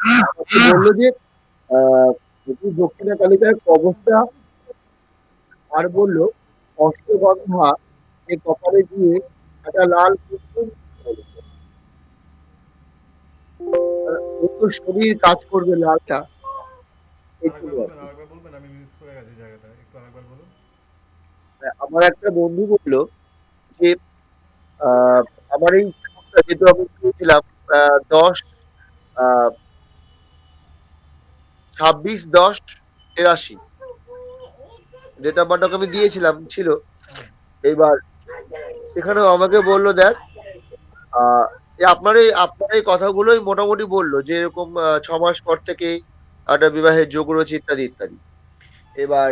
আমাকে বললো যে যদি দক্ষিণা কালিকার কবচটা, আর বললো অষ্টগন্ধা এই কপালে দিয়ে একটা লাল কুমকুম যত শরীর কাজ করবে লালটা আরেকবার এইটুকু আর বলবেন, কি। আরেকবার বলবেন, আমি মিস করে গেছি জায়গাটা, একটু আরেকবার বলুন। আমার একটা বন্ধু বললো যে আহ, আমার এই চোখটা যেহেতু আমি পেয়েছিলাম 10 26 10 83 ডেট অফ বার্থ আমি দিয়েছিলাম ছিল। হ্যাঁ। এইবার সেখানেও আমাকে বললো দেখ আহ আপনার এই কথাগুলোই মোটামুটি বললো যে এরকম 6 মাস পর থেকে একটা বিবাহের যোগ রয়েছে ইত্যাদি ইত্যাদি। এবার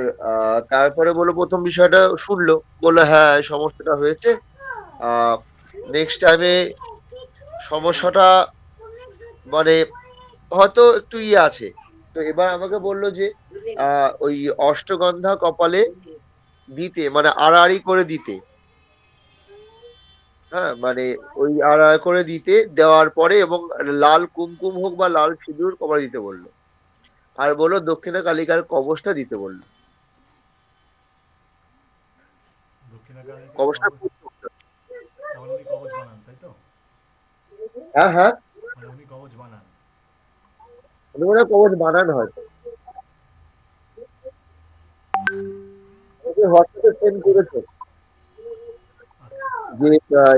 তারপরে বললো প্রথম বিষয়টা শুনলো, বললো হ্যাঁ এই সমস্যাটা হয়েছে, নেক্সট টাইমে সমস্যাটা মানে হয়তো একটু ইয়ে আছে। তো এবার আমাকে বললো যে ওই অষ্টগন্ধা কপালে দিতে মানে আড়াআড়ি করে দিতে, হ্যাঁ মানে ওই আড়াআড়ি করে দিতে দেওয়ার পরে এবং লাল কুমকুম হোক বা লাল সিঁদুর কপালে দিতে বললো। আর বললো দক্ষিণা কালিকার কবচটা দিতে বললো। দক্ষিণাকালীকার কবচটা কবচ? পরতে বললো। তার মানে উনি কবচ বানান, তাই তো? হ্যাঁ হ্যাঁ, মানে উনি কবচ বানান? উনি মনে হয় কবচ বানানো হয়তো, ওকে হোয়াটসঅ্যাপে সেন্ড করেছে আচ্ছা। যে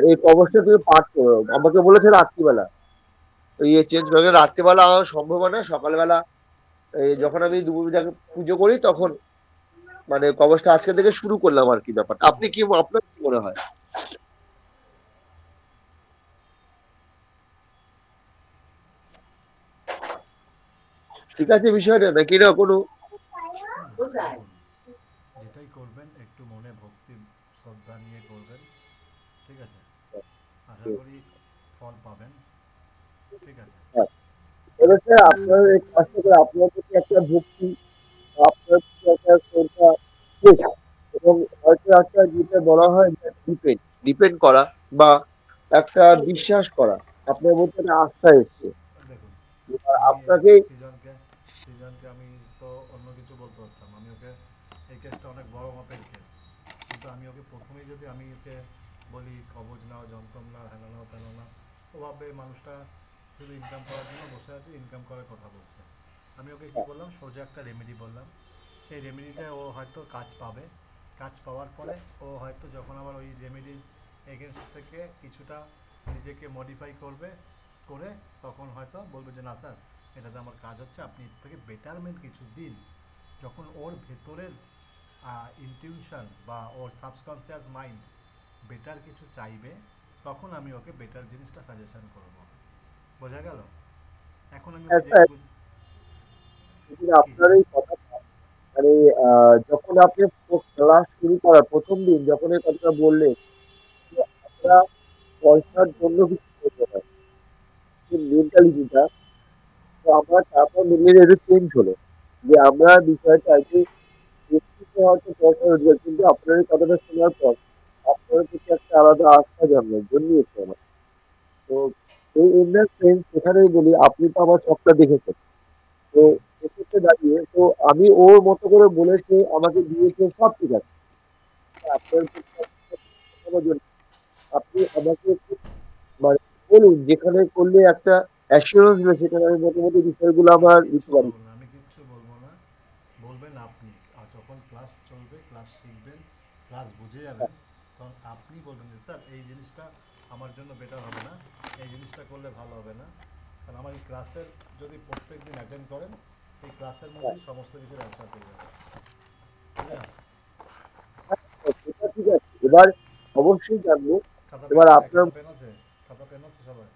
এই কবচটা তুমি পাঠ করো, আমাকে বলেছে রাত্রিবেলা। তো ইয়ে চেঞ্জ করে রাত্রিবেলা আমার সম্ভব হয় না, সকালবেলা এই যখন আমি দুপুর পুজো করি তখন মানে কবচটা আজকে থেকে শুরু করলাম আর কি ব্যাপারটা। আপনি কি, আপনার কি মনে হয় ঠিক আছে বিষয়টা নাকি না কোনো? হুম। দেখুন, যেটাই করবেন একটু মনে ভক্তি শ্রদ্ধা নিয়ে করবেন, ঠিক আছে? আশা করি ফল পাবেন, ঠিক আছে? হ্যাঁ, এবার স্যার আপনার এই কাজটা করে আপনার প্রতি একটা ভক্তি, আপনার প্রতি একটা শ্রদ্ধা বেশ, এবং হয়তো একটা যেটা বলা হয় ডিপেন্ড ডিপেন্ড করা বা একটা বিশ্বাস করা, আপনার মধ্যে একটা আস্থা এসছে। দেখুন, এবার আমি আপনাকে এখানে সৃজনকে আমি তো অন্য কিছু বলতে পারতাম, আমি ওকে, এই কেসটা অনেক বড় মাপের কেস, কিন্তু আমি ওকে প্রথমেই যদি আমি ওকে বলি কবজ নাও, যন্ত্রম নাও, হেন নাও তেন নাও, ও ভাববে এই মানুষটা শুধু ইনকাম করার জন্য বসে আছে, ইনকাম করার কথা বলছে। আমি ওকে কি বললাম, সোজা একটা রেমেডি বললাম। সেই রেমেডিটায় ও হয়তো কাজ পাবে, কাজ পাওয়ার পরে ও হয়তো যখন আবার ওই রেমেডির এগেনস্ট থেকে কিছুটা নিজেকে মডিফাই করবে, করে তখন হয়তো বলবে যে না স্যার, এটাতে আমার কাজ হচ্ছে, আপনি এর থেকে বেটারমেন্ট কিছু দিন। যখন ওর ভেতরের ইনটিউশন বা ওর সাবকনসিয়াস মাইন্ড বেটার কিছু চাইবে, তখন আমি ওকে বেটার জিনিসটা সাজেশন করবো। বোঝা গেল? এখন আমি ওকে একটা কি? আপনার এই কথা মানে যখন আপনি ক্লাস শুরু করার প্রথম দিন যখন এই কথাটা বললেন যে আমরা পয়সার জন্য কিছু করতে হয়, যে মেন্টালিটিটা, তো আমার তারপর মিলিয়ে একটু চেঞ্জ হলো যে আমরা বিষয়টা যে ব্যক্তিতে হয়তো পয়সা রোজগার, কিন্তু আপনার এই কথাটা শোনার পর আপনার প্রতি একটা আলাদা আস্থা জন্মিয়েছে আমার। তো এই ইন্ডিয়ান ফ্রেন্ড সেখানেই বলি আপনি তো আমার সবটা দেখেছেন। তো হুম। সেক্ষেত্রে দাঁড়িয়ে তো আমি ওর মতো করে বলেছে আমাকে দিয়েছে সব ঠিক আছে। আপনার প্রতি একটা ক্ষমার জন্য আপনি আমাকে একটু মানে বলুন যেখানে করলে একটা অ্যাসিওরেন্স দেবে, সেখানে আমি মোটামুটি বিষয়গুলো আমি আমার দিতে কিচ্ছু পারি। বলবো না, আমি কিচ্ছু বলবো না। বলবেন আপনি, আর যখন ক্লাস চলবে, ক্লাস শিখবেন, ক্লাস বুঝে যাবেন, তখন আপনি বলবেন যে স্যার এই জিনিসটা আমার জন্য বেটার হবে না, এই জিনিসটা করলে ভালো হবে না। কারণ আমার এই ক্লাসের যদি প্রত্যেক দিন অ্যাটেন্ড করেন, এই ক্লাসের হ্যাঁ, মধ্যেই সমস্ত কিছুর অ্যান্সার পেয়ে যাবেন, বুঝলেন? হ্যাঁ, সেটা ঠিক আছে। এবার অবশ্যই জানবো। খাতা পেন এবার আছে? আপনার খাতা পেন আছে? খাতা পেন আছে সবাই?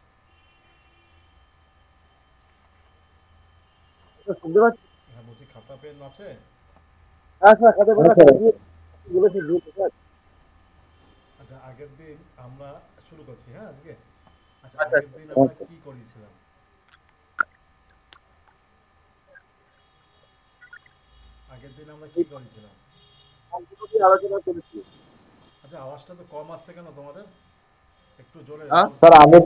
কথা শুনতে পাচ্ছি। হ্যাঁ, বলছি খাতা পেন আছে? হ্যাঁ স্যার, কথা বলা বলেছি দিয়েছে স্যার। আচ্ছা, আগের দিন আমরা শুরু করছি, হ্যাঁ আজকে। আচ্ছা, আচ্ছা আগের আচ্ছা, দিন আমরা কি করেছিলাম? আগের দিন আমরা কি এই করেছিলাম? সম্পর্কে নিয়ে আলোচনা করেছি। আচ্ছা, আওয়াজটা তো কম আসছে কেন তোমাদের? একটু জোরে হ্যাঁ বলতে স্যার হবে। আমি,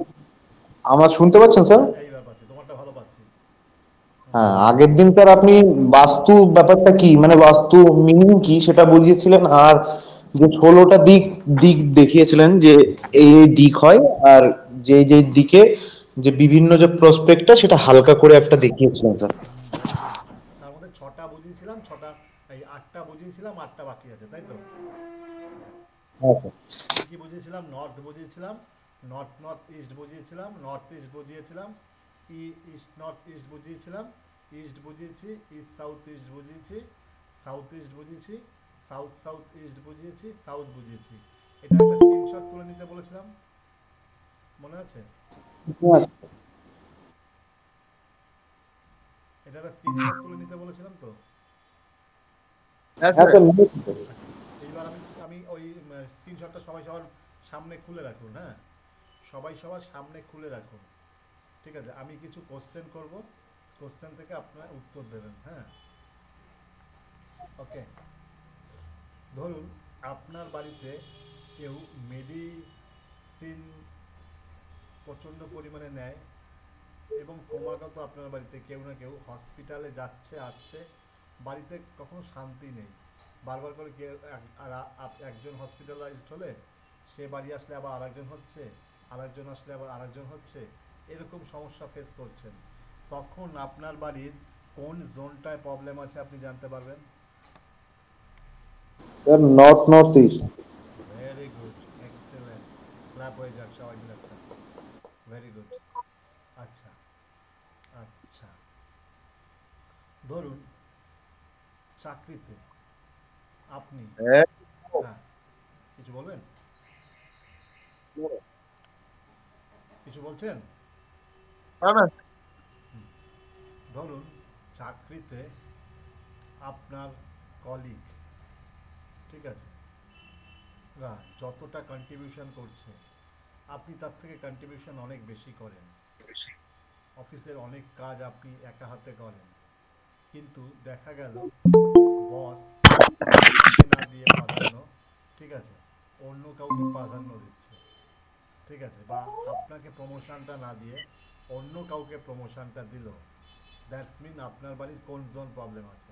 আমার শুনতে পাচ্ছেন স্যার? এইবার পাচ্ছি, তোমারটা ভালো পাচ্ছি। হ্যাঁ, আগের দিন স্যার আপনি বাস্তু ব্যাপারটা কি, মানে বাস্তু মিনিং কি সেটা বুঝিয়েছিলেন, আর যে 16টা দিক দিক দেখিয়েছিলেন যে এই এই দিক হয়, আর যে যে দিকে যে বিভিন্ন যে প্রসপেক্টটা সেটা হালকা করে একটা দেখিয়েছিলেন স্যার। Very good. তার মধ্যে ছটা বুঝিয়েছিলাম, ছটা এই আটটা বুঝিয়েছিলাম, আটটা বাকি আছে, তাই তো? হ্যাঁ স্যার। কি কি বুঝিয়েছিলাম? নর্থ বুঝিয়েছিলাম, নর্থ নর্থ ইস্ট বুঝিয়েছিলাম, নর্থ ইস্ট বুঝিয়েছিলাম, ইস্ট নর্থ ইস্ট বুঝিয়েছিলাম, ইস্ট বুঝিয়েছি, ইস্ট সাউথ ইস্ট বুঝিয়েছি, সাউথ ইস্ট বুঝিয়েছি, সাউথ সাউথ ইস্ট বুঝিয়েছি, সাউথ বুঝিয়েছি। এটা একটা স্ক্রিনশট তুলে নিতে বলেছিলাম, মনে আছে? এটা একটা স্ক্রিনশট তুলে নিতে বলেছিলাম তো? হ্যাঁ হ্যাঁ স্যার। স্যার, নিয়েছি স্যার। আচ্ছা, এইবার আমি আমি ওই স্ক্রিনশটটা সবাই সবার সামনে খুলে রাখুন, হ্যাঁ? সবাই সবার সামনে খুলে রাখুন, ঠিক আছে? আমি কিছু কোশ্চেন করব, কোশ্চেন থেকে আপনারা উত্তর দেবেন, হ্যাঁ? ওকে। ধরুন আপনার বাড়িতে কেউ মেডিসিন প্রচণ্ড পরিমাণে নেয় এবং ক্রমাগত আপনার বাড়িতে কেউ না কেউ হসপিটালে যাচ্ছে আসছে, বাড়িতে কখনো শান্তি নেই, বারবার করে কেউ একজন হসপিটালাইজড হলে সে বাড়ি আসলে আবার আরেকজন হচ্ছে, আরেকজন আসলে আবার আরেকজন হচ্ছে, এরকম সমস্যা ফেস করছেন, তখন আপনার বাড়ির কোন জোনটায় প্রবলেম আছে আপনি জানতে পারবেন? Sir north north east. Very good, excellent, clap হয়ে যাক সবাই মিলে একটা। Very good. আচ্ছা, আচ্ছা, ধরুন চাকরিতে আপনি, হ্যাঁ। হ্যাঁ, কিছু বলবেন? কিছু বলছেন? না না। ধরুন চাকরিতে আপনার কলিগ, ঠিক আছে, রা যতটা কন্ট্রিবিউশন করছে আপনি তার থেকে কন্ট্রিবিউশন অনেক বেশি করেন, অফিসের অনেক কাজ আপনি একা হাতে করেন, কিন্তু দেখা গেল বস আপনাকে না দিয়ে প্রাধান্য, ঠিক আছে, অন্য কাউকে প্রাধান্য দিচ্ছে, ঠিক আছে, বা আপনাকে প্রমোশনটা না দিয়ে অন্য কাউকে প্রমোশনটা দিল, দ্যাটস মিন আপনার বাড়ির কোন জোন প্রবলেম আছে?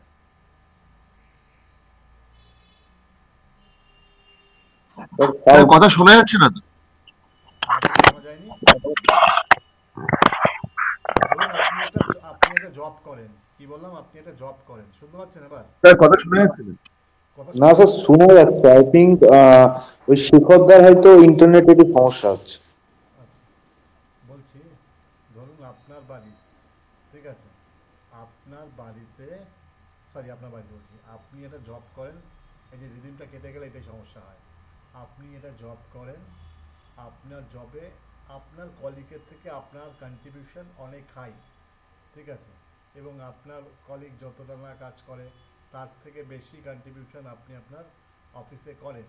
স্যার কথা শোনা যাচ্ছে না তো? আমার কথা শোনা যায়নি? ধরুন আপনি একটা জব করেন, কি বললাম, আপনি একটা জব করেন, শুনতে পাচ্ছেন এবার? স্যার কথা শোনা যাচ্ছে না? কথা না শোনা স্যার, যাচ্ছে না? শোনা যাচ্ছে। আই থিঙ্ক ওই শিখরদার হয়তো ইন্টারনেটে একটু সমস্যা হচ্ছে। আচ্ছা, বলছি, ধরুন আপনার বাড়ি, ঠিক আছে, আপনার বাড়িতে, সরি আপনার বাড়িতে বলছি, আপনি একটা জব করেন, এই যে রিদিমটা কেটে গেলে এটাই সমস্যা হয়, আপনি এটা জব করেন, আপনার জবে আপনার কলিগের থেকে আপনার কন্ট্রিবিউশন অনেক হাই, ঠিক আছে, এবং আপনার কলিগ যতটা না কাজ করে তার থেকে বেশি কন্ট্রিবিউশন আপনি আপনার অফিসে করেন,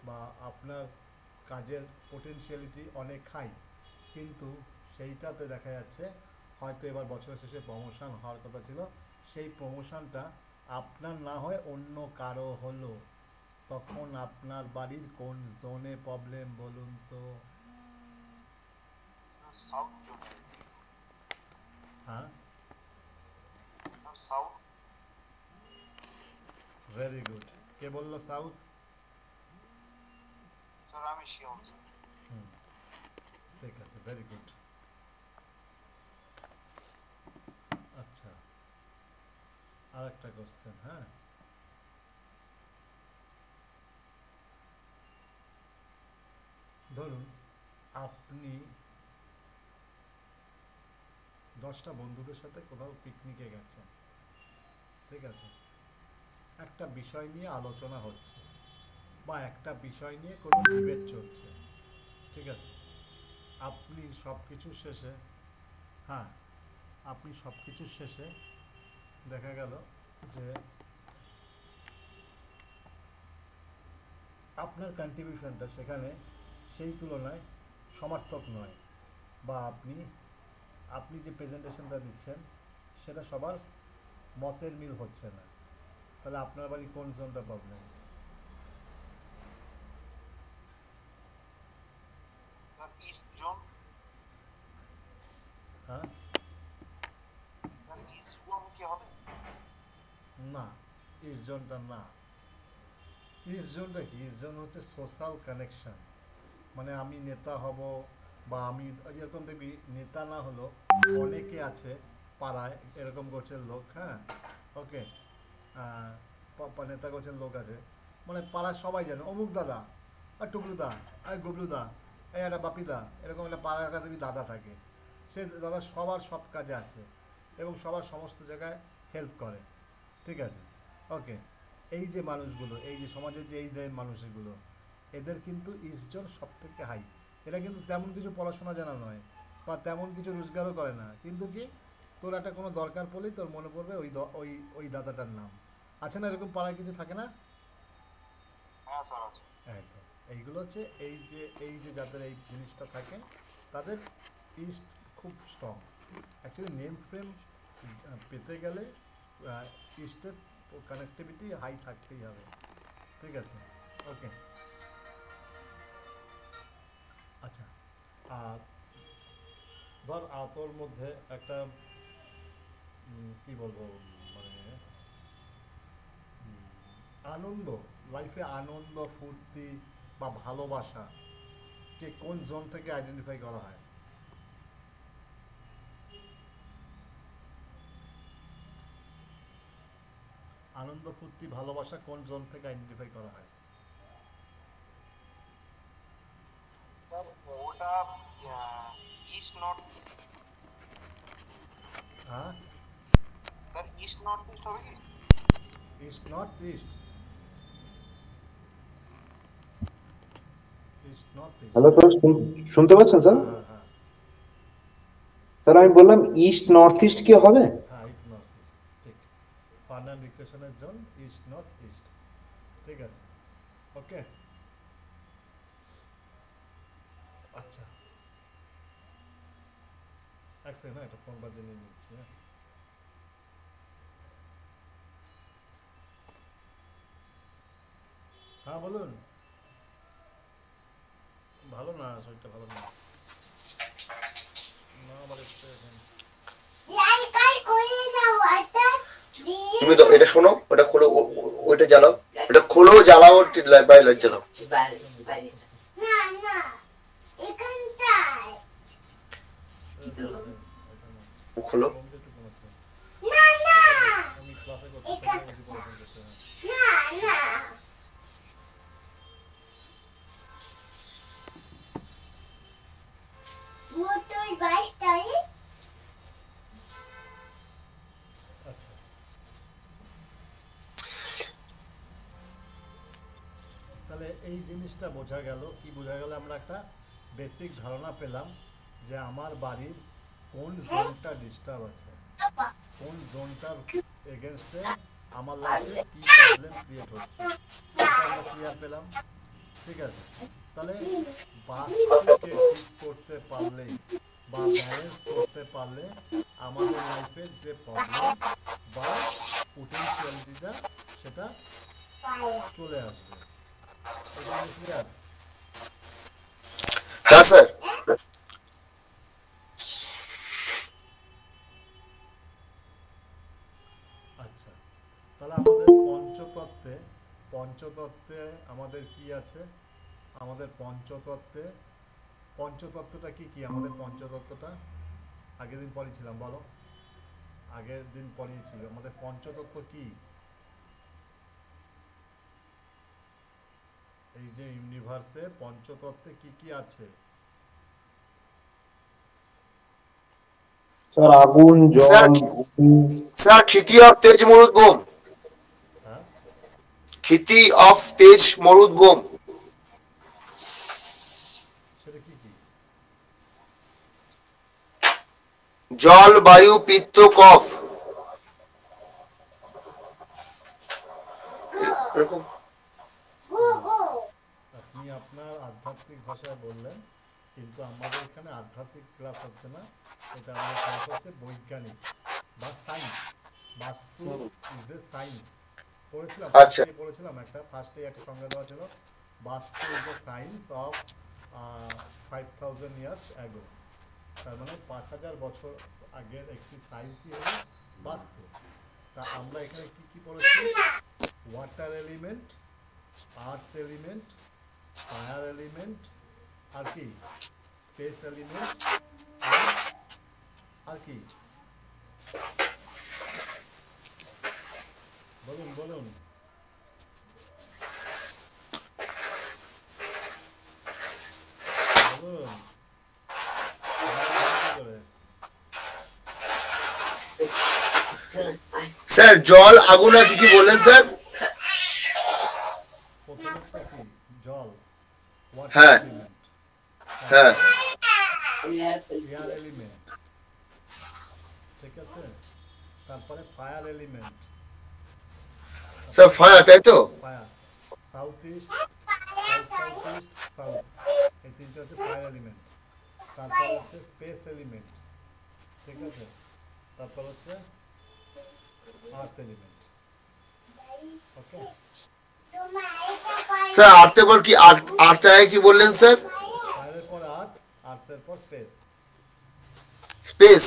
বা আপনার কাজের পোটেনশিয়ালিটি অনেক হাই, কিন্তু সেইটাতে দেখা যাচ্ছে হয়তো এবার বছরের শেষে প্রমোশন হওয়ার কথা ছিল, সেই প্রমোশনটা আপনার না হয়ে অন্য কারো হলো, তখন আপনার বাড়ির কোন জোনে প্রবলেম বলুন তো? South zone. হ্যাঁ, সাউথ। Very good. কে বললো সাউথ? স্যার আমি শিওর। হুম, ঠিক আছে, ভেরি গুড। আচ্ছা, আর একটা কোশ্চেন, হ্যাঁ, ধরুন আপনি 10টা বন্ধুদের সাথে কোথাও পিকনিকে গেছেন, ঠিক আছে, একটা বিষয় নিয়ে আলোচনা হচ্ছে বা একটা বিষয় নিয়ে কোনো ডিবেট চলছে, ঠিক আছে, আপনি সব কিছুর শেষে, হ্যাঁ, আপনি সব কিছুর শেষে দেখা গেল যে আপনার কন্ট্রিবিউশনটা সেখানে সেই তুলনায় সমার্থক নয়, বা আপনি আপনি যে প্রেজেন্টেশনটা দিচ্ছেন সেটা সবার মতের মিল হচ্ছে না, তাহলে আপনার বাড়ি কোন জোনটা প্রবলেম? Sir east zone. হ্যাঁ, স্যার ইস্ট না, ইস্ট জোনটা না। ইস্ট জোনটা কি? ইস্ট জোন হচ্ছে সোশ্যাল কানেকশন। মানে আমি নেতা হব, বা আমি যেরকম দেখবি নেতা না হলো অনেকে আছে পাড়ায় এরকম গোছের লোক, হ্যাঁ, ওকে, নেতা গোছের লোক আছে, মানে পাড়ার সবাই জানে অমুক দাদা, আর টুকলু দা, আর গুবলু দা, এই একটা বাপি দা, এরকম একটা পাড়ার একটা দেখবি দাদা থাকে। সে দাদা সবার সব কাজে আছে এবং সবার সমস্ত জায়গায় হেল্প করে, ঠিক আছে, ওকে। এই যে মানুষগুলো, এই যে সমাজের যে এই যে মানুষগুলো, এদের কিন্তু ইজ্জত সব থেকে হাই। এরা কিন্তু তেমন কিছু পড়াশোনা জানা নয়, বা তেমন কিছু রোজগারও করে না, কিন্তু কি তোর একটা কোনো দরকার পড়লেই তোর মনে পড়বে ওই ওই দাদাটার নাম। আছে না এরকম পাড়ায় কিছু থাকে না? হ্যাঁ স্যার আছে। একদম। এইগুলো হচ্ছে এই যে যাদের এই জিনিসটা থাকে, তাদের ইস্ট খুব স্ট্রং। অ্যাকচুয়ালি নেম ফ্রেম পেতে গেলে ইস্টের কানেক্টিভিটি হাই থাকতেই হবে, ঠিক আছে, ওকে। আচ্ছা, আর ধর তোর মধ্যে একটা কি বলবো, মানে উম, আনন্দ, লাইফে আনন্দ ফুর্তি বা ভালোবাসা কে কোন জোন থেকে আইডেন্টিফাই করা হয়? আনন্দ ফুর্তি ভালোবাসা কোন জোন থেকে আইডেন্টিফাই করা হয়? স্যার ওটা ইস্ট নর্থ, হ্যাঁ, স্যার ইস্ট নর্থ ইস্ট হবে কি? East north east, east north east, hello sir, শুনতে পাচ্ছেন স্যার? হ্যাঁ হ্যাঁ হ্যাঁ স্যার আমি বললাম ইস্ট নর্থ ইস্ট কি হবে? হ্যাঁ, ইস্ট নর্থ ইস্ট, ঠিক। ফান অ্যান্ড রিক্রিয়েশনের জোন ইস্ট নর্থ ইস্ট, ঠিক আছে, ওকে। আচ্ছা, এক সেকেন্ড, হ্যাঁ, একটা ফোন বাজে নিয়ে নিচ্ছি, হ্যাঁ। হ্যাঁ বলুন। ভালো না, শরীরটা ভালো না। না, আবার একটু এখন তুমি তো এটা শোনো, ওটা খোলো, ওইটা জ্বালাও, এটা খোলো, জ্বালাও, বাইরে লাইট জ্বালাও, খোলো। কমতে একটু কমেছে। আমি ক্লাসে করছি, বেশি পড়াশোনা করতে হয়। আচ্ছা, তাহলে এই জিনিসটা বোঝা গেল, কি বোঝা গেল, আমরা একটা বেসিক ধারণা পেলাম যে আমার বাড়ির কোন জোনটা ডিস্টার্ব আছে, কোন জোনটার এগেনস্টে আমার লাইফে কি প্রবলেম ক্রিয়েট হচ্ছে, এটা আমরা ক্লিয়ার পেলাম, ঠিক আছে। তাহলে বাস্তুকে ঠিক করতে পারলে বা ব্যালেন্স করতে পারলে আমাদের লাইফের যে প্রবলেম বা পোটেনশিয়ালিটিটা সেটা চলে আসবে। এটা ক্লিয়ার? হ্যাঁ স্যার। আচ্ছা, তাহলে আমাদের পঞ্চতত্ত্বে, পঞ্চতত্ত্বে আমাদের কি আছে? আমাদের পঞ্চতত্ত্বে, পঞ্চতত্ত্বটা কি কি আমাদের পঞ্চতত্ত্বটা? আগের দিন পড়িয়েছিলাম, বলো, আগের দিন পড়িয়েছিল আমাদের পঞ্চতত্ত্ব কি? এই যে ইউনিভার্সে পঞ্চতত্ত্বে কি কি আছে? স্যার আগুন, স্যার, জল, অগ্নি। স্যার ক্ষিতি অফ তেজ মরুদ বোম, হ্যাঁ, ক্ষিতি অফ তেজ মরুদ বোম, সেটা কি কি? জল বায়ু পিত্ত কফ, এরকম। আপনি আপনার আধ্যাত্মিক ভাষায় বললেন, কিন্তু আমাদের এখানে আধ্যাত্মিক ক্লাস হচ্ছে না, এটা আমাদের ক্লাস হচ্ছে বৈজ্ঞানিক বা সায়েন্স। বাস্তু ইজ এ সায়েন্স। পড়েছিলাম, আচ্ছা, ফার্স্টে পড়েছিলাম, একটা ফার্স্টে একটা সংজ্ঞা দেওয়া ছিল, বাস্তু is a science of 5000 years ago. তার মানে 5000 বছর আগের একটি সায়েন্সই হলো বাস্তু। তা আমরা এখানে কি কি পড়েছি? Water element, earth element, fire element, আর কি স্পেস এলিমেন্ট, আর কি বলুন বলুন। বলুন করে স্যার জল আগুন আর কি কি বললেন স্যার? প্রথমটা কি? জল, ওয়াটার হ্যাঁ এলিমেন্ট, হ্যাঁ এয়ার এলিমেন্ট, ঠিক আছে, তারপরে ফায়ার এলিমেন্ট, স্যার ফায়ার, তাই তো? Fire, south east, south south east, south, এই তিনটে হচ্ছে ফায়ার এলিমেন্ট। তারপর হচ্ছে স্পেস এলিমেন্ট, ঠিক আছে, তারপর হচ্ছে আর্থ এলিমেন্ট। ওকে, স্যার আর্থের পর কি আর্থের আগে কি বললেন স্যার? ফায়ারের পর আর্থ, আর্থের পর স্পেস। স্পেস,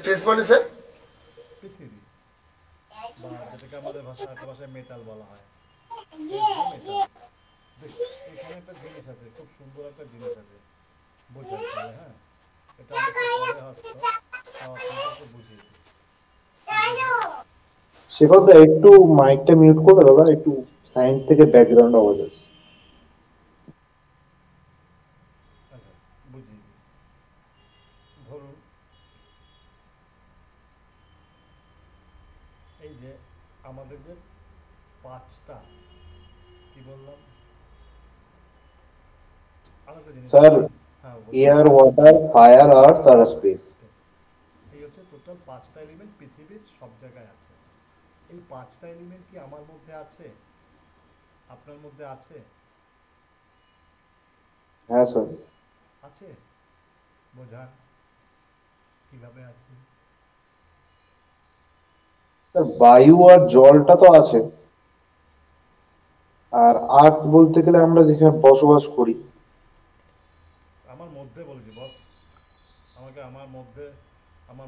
স্পেস মানে স্যার? পৃথিবী, বা যেটাকে আমাদের ভাষায় মেটাল বলা হয়, মেটাল। দেখ, এখানে একটা জিনিস আছে, খুব সুন্দর একটা জিনিস আছে বোঝার পরে, হ্যাঁ, এটা অনেকটা পরে আসতো, তাও আপনাকে একটু বুঝিয়ে দিই। শেখর দা একটু মাইকটা মিউট করবে দাদা, একটু সাইড থেকে ব্যাকগ্রাউন্ড আওয়াজ আছে। আচ্ছা, বুঝিয়ে দিই। ধরুন এই যে আমাদের যে পাঁচটা, কি বললাম, আরেকটা জিনিস স্যার বলি। হ্যাঁ বলুন। এয়ার, ওয়াটার, ফায়ার, আর্থ আর স্পেস। এই হচ্ছে টোটাল পাঁচটা এলিমেন্ট পৃথিবীর সব জায়গায় আছে। এই পাঁচটা এলিমেন্ট কি আমার মধ্যে আছে, আপনার মধ্যে আছে? হ্যাঁ স্যার। আছে, বোঝান কিভাবে আছে। স্যার বায়ু আর জলটা তো আছে, আর আর্থ বলতে গেলে আমরা যেখানে বসবাস করি। আমার মধ্যে বলছি বস, আমাকে আমার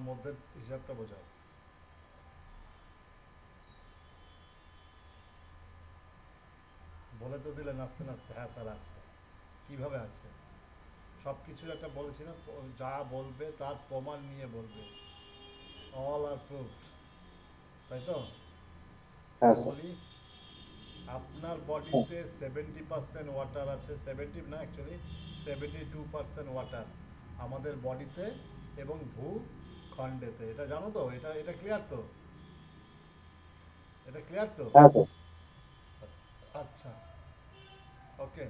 মধ্যে হিসাবটা বোঝাও। বলে তো দিলে নাচতে নাচতে, হ্যাঁ স্যার আছে। কিভাবে আছে? সব কিছুর একটা বলেছি না, যা বলবে তার প্রমাণ নিয়ে বলবে, অল আর প্রুফড, তাই তো? হ্যাঁ স্যার। বলি, আপনার বডিতে 70% ওয়াটার আছে, 70 না অ্যাকচুয়ালি 72% ওয়াটার আমাদের বডিতে এবং ভূখণ্ডেতে। এটা জানো তো? এটা এটা ক্লিয়ার তো? এটা ক্লিয়ার তো? হ্যাঁ স্যার। আচ্ছা, ওকে।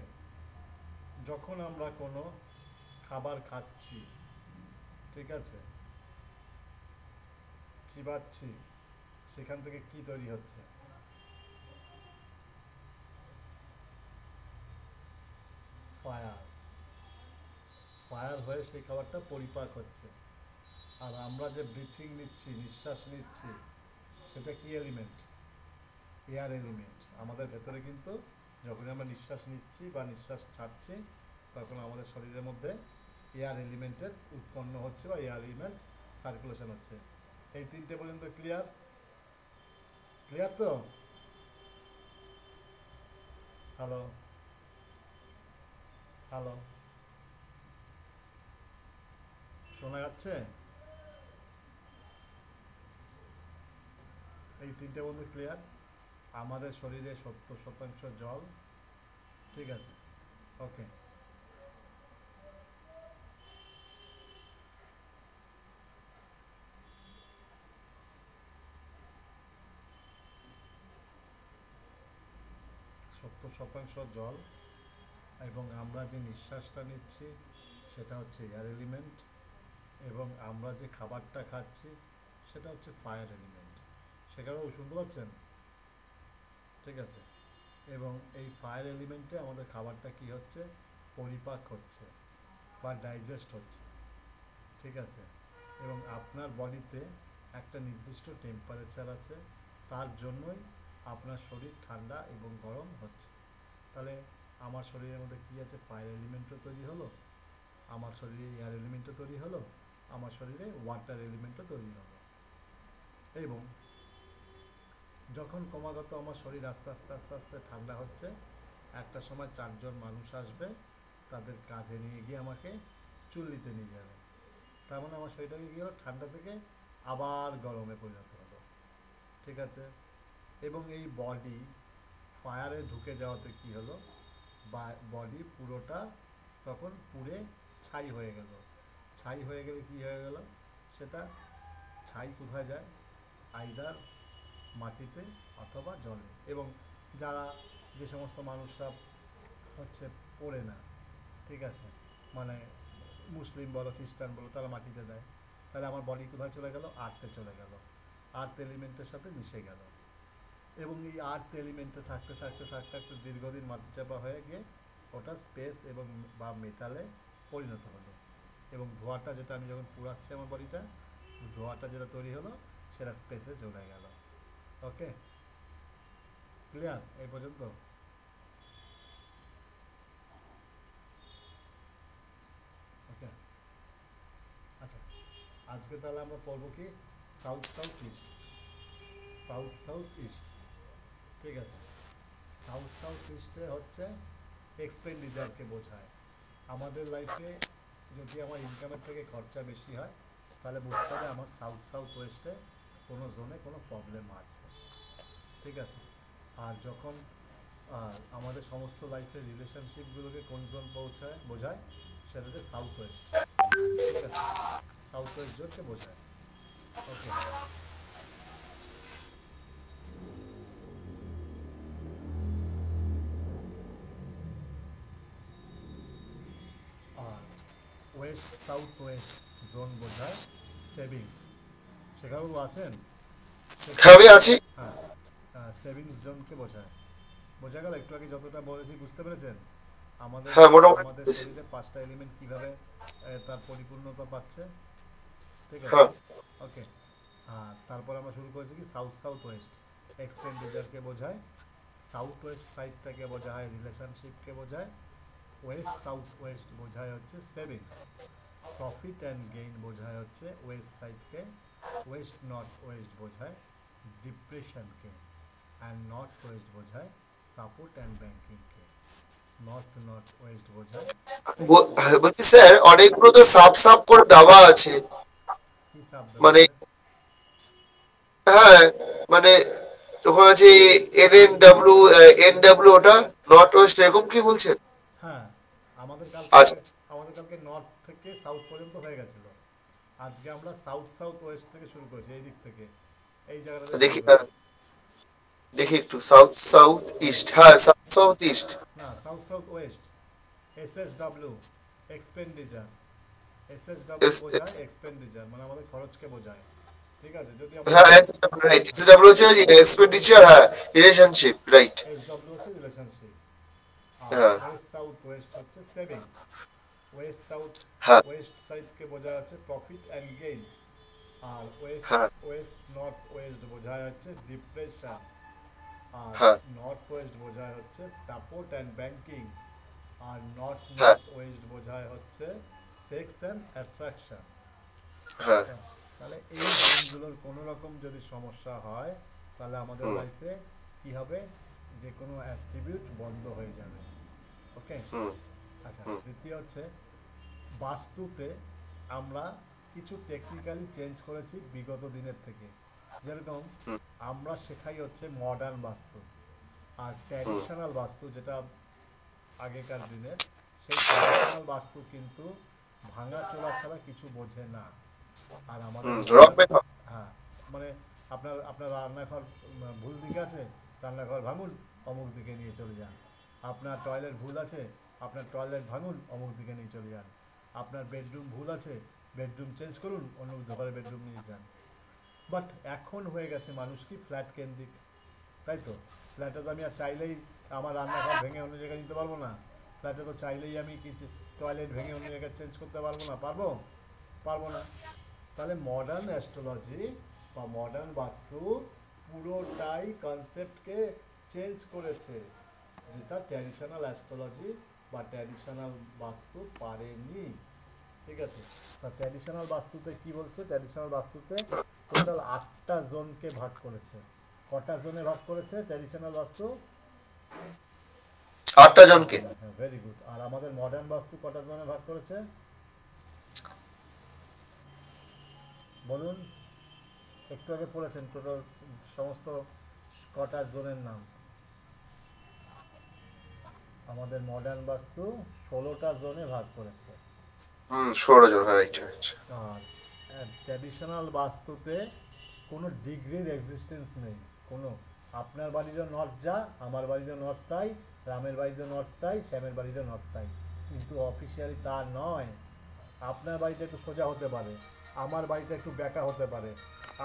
যখন আমরা কোনো খাবার খাচ্ছি, ঠিক আছে, চিবাচ্ছি, সেখান থেকে কি তৈরি হচ্ছে? ফায়ার। ফায়ার হয়ে সেই খাবারটা পরিপাক হচ্ছে। আর আমরা যে ব্রিথিং নিচ্ছি, নিঃশ্বাস নিচ্ছি, সেটা কি এলিমেন্ট? Air element. আমাদের ভেতরে কিন্তু যখন আমরা নিঃশ্বাস নিচ্ছি বা নিঃশ্বাস ছাড়ছি, তখন আমাদের শরীরের মধ্যে এয়ার এলিমেন্টের উৎপন্ন হচ্ছে বা এয়ার এলিমেন্ট সার্কুলেশন হচ্ছে। এই তিনটে পর্যন্ত ক্লিয়ার? ক্লিয়ার তো? হ্যালো হ্যালো, শোনা যাচ্ছে? এই তিনটে বন্ধু ক্লিয়ার? আমাদের শরীরে 70% জল, ঠিক আছে, ওকে। সত্তর শতাংশ জল, এবং আমরা যে নিঃশ্বাসটা নিচ্ছি সেটা হচ্ছে এয়ার এলিমেন্ট, এবং আমরা যে খাবারটা খাচ্ছি সেটা হচ্ছে ফায়ার এলিমেন্ট। সেখানেও শুনতে পাচ্ছেন? ঠিক আছে, এবং এই ফায়ার এলিমেন্টে আমাদের খাবারটা কি হচ্ছে? পরিপাক হচ্ছে বা ডাইজেস্ট হচ্ছে, ঠিক আছে। এবং আপনার বডিতে একটা নির্দিষ্ট টেম্পারেচার আছে, তার জন্যই আপনার শরীর ঠান্ডা এবং গরম হচ্ছে। তাহলে আমার শরীরের মধ্যে কী আছে? ফায়ার এলিমেন্টও তৈরি হলো, আমার শরীরে এয়ার এলিমেন্টও তৈরি হলো, আমার শরীরে ওয়াটার এলিমেন্টও তৈরি হলো। এবং যখন ক্রমাগত আমার শরীর আস্তে আস্তে আস্তে আস্তে ঠান্ডা হচ্ছে, একটা সময় 4 জন মানুষ আসবে, তাদের কাঁধে নিয়ে গিয়ে আমাকে চুল্লিতে নিয়ে যাবে। তার মানে আমার শরীরটাকে কী হলো, ঠান্ডা থেকে আবার গরমে পরিণত হলো। ঠিক আছে? এবং এই বডি ফায়ারে ঢুকে যাওয়াতে কী হলো, বা বডি পুরোটা তখন পুড়ে ছাই হয়ে গেল। ছাই হয়ে গেলে কী হয়ে গেল, সেটা ছাই কোথায় যায়, আইদার মাটিতে অথবা জলে। এবং যারা, যে সমস্ত মানুষরা হচ্ছে পড়ে না, ঠিক আছে, মানে মুসলিম বলো খ্রিস্টান বলো, তারা মাটিতে দেয়। তাহলে আমার বডি কোথায় চলে গেল, আর্থে চলে গেল, আর্থ এলিমেন্টের সাথে মিশে গেল। এবং এই আর্থ এলিমেন্টে থাকতে থাকতে থাকতে থাকতে দীর্ঘদিন মাটিচাপা হয়ে গিয়ে ওটা স্পেস এবং বা মেটালে পরিণত হলো। এবং ধোঁয়াটা যেটা আমি যখন পুড়াচ্ছি আমার বডিটা, ধোঁয়াটা যেটা তৈরি হলো সেটা স্পেসে চলে গেল। ওকে, ক্লিয়ার এই পর্যন্ত? ওকে, আচ্ছা, আজকে তাহলে আমরা পড়বো কি, south south east. South south east, ঠিক আছে। সাউথ সাউথ ইস্টে হচ্ছে এক্সপেন্ডিচারকে বোঝায়। আমাদের লাইফে যদি আমার ইনকামের থেকে খরচা বেশি হয়, তাহলে বুঝতে হবে আমার সাউথ সাউথ ওয়েস্টে কোনো জোনে কোনো প্রবলেম আছে। ঠিক আছে? আর যখন আমাদের সমস্ত লাইফের রিলেশনশিপগুলোকে কোন জোন বোঝায়, সেটা হচ্ছে সাউথ ওয়েস্ট। ঠিক আছে? সাউথ ওয়েস্ট জোনকে বোঝায়। ওকে, আর ওয়েস্ট সাউথ ওয়েস্ট জোন বোঝায় সেভিংস। শেখাবাবু আছেন? হ্যাঁ আমি আছি। হ্যাঁ, সেভিংস জোনকে বোঝায়। বোঝা গেল একটু আগে যতটা বলেছি, বুঝতে পেরেছেন? আমাদের হ্যাঁ মোটামুটি আমাদের বুঝেছি। শরীরে 5টা এলিমেন্ট কিভাবে তার পরিপূর্ণতা পাচ্ছে। ঠিক আছে? হ্যাঁ ওকে, আর তারপর আমরা শুরু করেছি কি, সাউথ সাউথ ওয়েস্ট এক্সপেন্ডিচারকে বোঝায়, সাউথ ওয়েস্ট সাইডটাকে বোঝায় রিলেশনশিপকে বোঝায়, ওয়েস্ট সাউথ ওয়েস্ট বোঝায় হচ্ছে সেভিংস, প্রফিট অ্যান্ড গেইন বোঝায় হচ্ছে ওয়েস্ট সাইডকে, ওয়েস্ট নর্থ ওয়েস্ট বোঝায় ডিপ্রেশনকে, অ্যান্ড নর্থ ওয়েস্ট বোঝায় সাপোর্ট অ্যান্ড ব্যাংকিংকে, নর্থ নর্থ ওয়েস্ট বোঝায় বলছি স্যার, অনেকগুলো তো সাব সাব করে দেওয়া আছে, কি সাব দেওয়া মানে আছে। হ্যাঁ মানে ওখানে আছে NNW, NW ওটা নর্থ ওয়েস্ট এরকম কি বলছেন? হ্যাঁ, আমাদের কালকে আচ্ছা আমাদের কালকে নর্থ থেকে সাউথ পর্যন্ত হয়ে গেছিল। আজকে আমরা সাউথ সাউথ ওয়েস্ট থেকে শুরু করেছি, এই দিক থেকে, এই জায়গাটা থেকে শুরু দেখি, করেছি। দেখি একটু, সাউথ সাউথ ইস্ট, হ্যাঁ সাউথ সাউথ ইস্ট। না, south south west, SSW expenditure, SSW S S বোঝায় এক্সপেন্ডিচার, মানে আমাদের খরচকে বোঝায়। ঠিক আছে? যদি আমরা হ্যাঁ রাইট, SW হচ্ছে এক্সপেন্ডিচার, হ্যাঁ রিলেশনশিপ, রাইট। SW হচ্ছে রিলেশনশিপ, আর হ্যাঁ ওয়েস্ট সাউথ ওয়েস্ট হচ্ছে সেভিংস। ওয়েস্ট সাউথ হ্যাঁ ওয়েস্ট সাইডকে বোঝা যাচ্ছে প্রফিট অ্যান্ড গেইন, আর ওয়েস্ট হ্যাঁ ওয়েস্ট নর্থ ওয়েস্ট বোঝায় হচ্ছে ডিপ্রেশন, আর হ্যাঁ নর্থ ওয়েস্ট বোঝায় হচ্ছে সাপোর্ট অ্যান্ড ব্যাংকিং, আর নর্থ হ্যাঁ নর্থ ওয়েস্ট বোঝায় হচ্ছে সেক্স অ্যান্ড অ্যাট্রাকশন। হ্যাঁ তাহলে এই জোনগুলোর কোনো রকম যদি সমস্যা হয়, তাহলে আমাদের হুম লাইফে কি হবে, যে কোনো অ্যাট্রিবিউট বন্ধ হয়ে যাবে। ওকে, হুম আচ্ছা, হুম দ্বিতীয় হচ্ছে বাস্তুতে আমরা কিছু টেকনিক্যালি চেঞ্জ করেছি বিগত দিনের থেকে। যেরকম হুম আমরা শেখাই হচ্ছে মডার্ন বাস্তু, আর হুম ট্র্যাডিশনাল বাস্তু যেটা আগেকার দিনের, সেই ট্র্যাডিশনাল বাস্তু কিন্তু ভাঙা চোরা ছাড়া কিছু বোঝে না। আর আমাদের রক মডার্ন, মেকআপ। হ্যাঁ, মানে আপনার আপনার রান্নাঘর ভুল দিকে আছে, রান্নাঘর ভাঙুন, অমুক দিকে নিয়ে চলে যান। আপনার টয়লেট ভুল আছে, আপনার টয়লেট ভাঙুন, অমুক দিকে নিয়ে চলে যান। আপনার বেডরুম ভুল আছে, বেডরুম চেঞ্জ করুন, অন্য ঘরে বেডরুম নিয়ে যান। বাট এখন হয়ে গেছে মানুষ কি ফ্ল্যাট কেন্দ্রিক, তাই তো? ফ্ল্যাটে তো আমি আর চাইলেই আমার রান্নাঘর ভেঙে অন্য জায়গায় নিতে পারবো না। ফ্ল্যাটে তো চাইলেই আমি কিছু টয়লেট ভেঙে অন্য জায়গায় চেঞ্জ করতে পারবো না, পারবো? পারবো না। তাহলে মডার্ন অ্যাস্ট্রোলজি বা মডার্ন বাস্তু পুরোটাই কনসেপ্টকে চেঞ্জ করেছে, যেটা ট্র্যাডিশনাল অ্যাস্ট্রোলজি বা ট্র্যাডিশনাল বাস্তু পারেনি। ঠিক আছে। ট্র্যাডিশনাল বাস্তুতে কি বলছে, ট্র্যাডিশনাল বাস্তুতে টোটাল 8টা জোনকে ভাগ করেছে। কটা জোনে ভাগ করেছে ট্র্যাডিশনাল বাস্তু? 8টা জনকে। হ্যাঁ, ভেরি গুড। আর আমাদের মডার্ন বাস্তু কটা জোনে ভাগ করেছে বলুন? একটু আগে পড়েছেন টোটাল সমস্ত কটা জোনের নাম। আমাদের মডার্ন বাস্তু 16টা জোনে ভাগ করেছে। 16 জন, হ্যাঁ রাইট। আর ট্র্যাডিশনাল বাস্তুতে কোনো ডিগ্রির এক্সিস্টেন্স নেই। কোনো, আপনার বাড়িরও নর্থ যা, আমার বাড়িরও নর্থ তাই, রামের বাড়িরও নর্থ তাই, শ্যামের বাড়িরও নর্থ তাই, কিন্তু অফিসিয়ালি তা নয়। আপনার বাড়িটা একটু সোজা হতে পারে, আমার বাড়িটা একটু বেঁকা হতে পারে,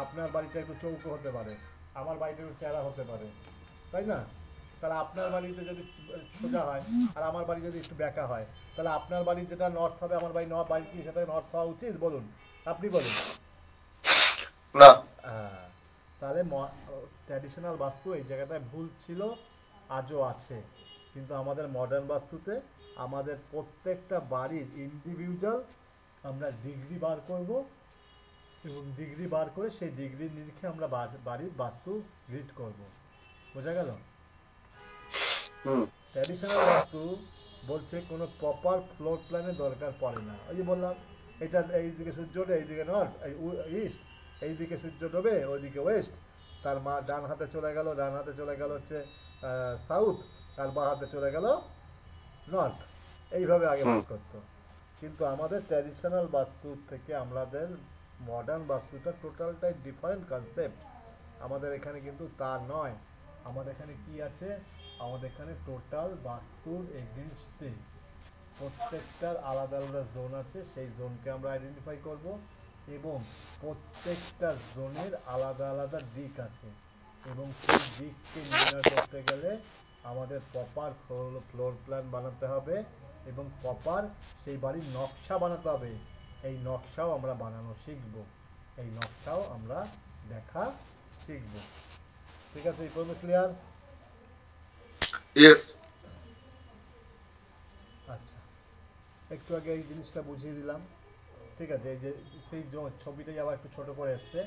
আপনার বাড়িটা একটু চৌকো হতে পারে, আমার বাড়িটা একটু চ্যাড়া হতে পারে, তাই না? তাহলে আপনার বাড়িতে যদি সোজা হয় আর আমার বাড়ি যদি একটু বেঁকা হয়, তাহলে আপনার বাড়ি যেটা নর্থ হবে আমার বাড়ি নর্থ, বাড়ি কি সেটা নর্থ হওয়া উচিত বলুন? আপনি বলুন। না। হ্যাঁ, তাহলে ট্র্যাডিশনাল বাস্তু এই জায়গাটায় ভুল ছিল, আজও আছে। কিন্তু আমাদের মডার্ন বাস্তুতে আমাদের প্রত্যেকটা বাড়ির ইন্ডিভিজুয়াল আমরা ডিগ্রি বার করব, এবং ডিগ্রি বার করে সেই ডিগ্রির নিরিখে আমরা বাড়ির বাস্তু গ্রিড করব। বোঝা গেল? ট্র্যাডিশনাল বাস্তু বলছে কোনো প্রপার ফ্লোর প্ল্যানের দরকার পড়ে না। ওই যে বললাম, এটা এইদিকে সূর্য ওঠে, এইদিকে নর্থ, ইস্ট, এইদিকে সূর্য ডোবে, ওইদিকে ওয়েস্ট, তার মা ডান হাতে চলে গেল, ডান হাতে চলে গেল হচ্ছে সাউথ, আর বাঁ হাতে চলে গেল নর্থ। এইভাবে আগে ভাগ করতো। কিন্তু আমাদের ট্র্যাডিশনাল বাস্তু থেকে আমাদের মডার্ন বাস্তুটা টোটালটাই ডিফারেন্ট কনসেপ্ট। আমাদের এখানে কিন্তু তা নয়। আমাদের এখানে কি আছে? আমাদের এখানে টোটাল বাস্তুর এগেনস্টে প্রত্যেকটার আলাদা আলাদা জোন আছে, সেই জোনকে আমরা আইডেন্টিফাই করব, এবং প্রত্যেকটা জোনের আলাদা আলাদা দিক আছে, এবং সেই দিককে নির্ণয় করতে গেলে আমাদের প্রপার ফ্লোর প্ল্যান বানাতে হবে, এবং প্রপার সেই বাড়ির নকশা বানাতে হবে। এই নকশাও আমরা বানানো শিখব, এই নকশাও আমরা দেখা শিখব। ঠিক আছে, এই পর্যন্ত ক্লিয়ার? ইয়েস। আচ্ছা, একটু আগে এই জিনিসটা বুঝিয়ে দিলাম। ঠিক আছে, এই যে সেই ছবিটাই আবার একটু ছোট করে এসছে।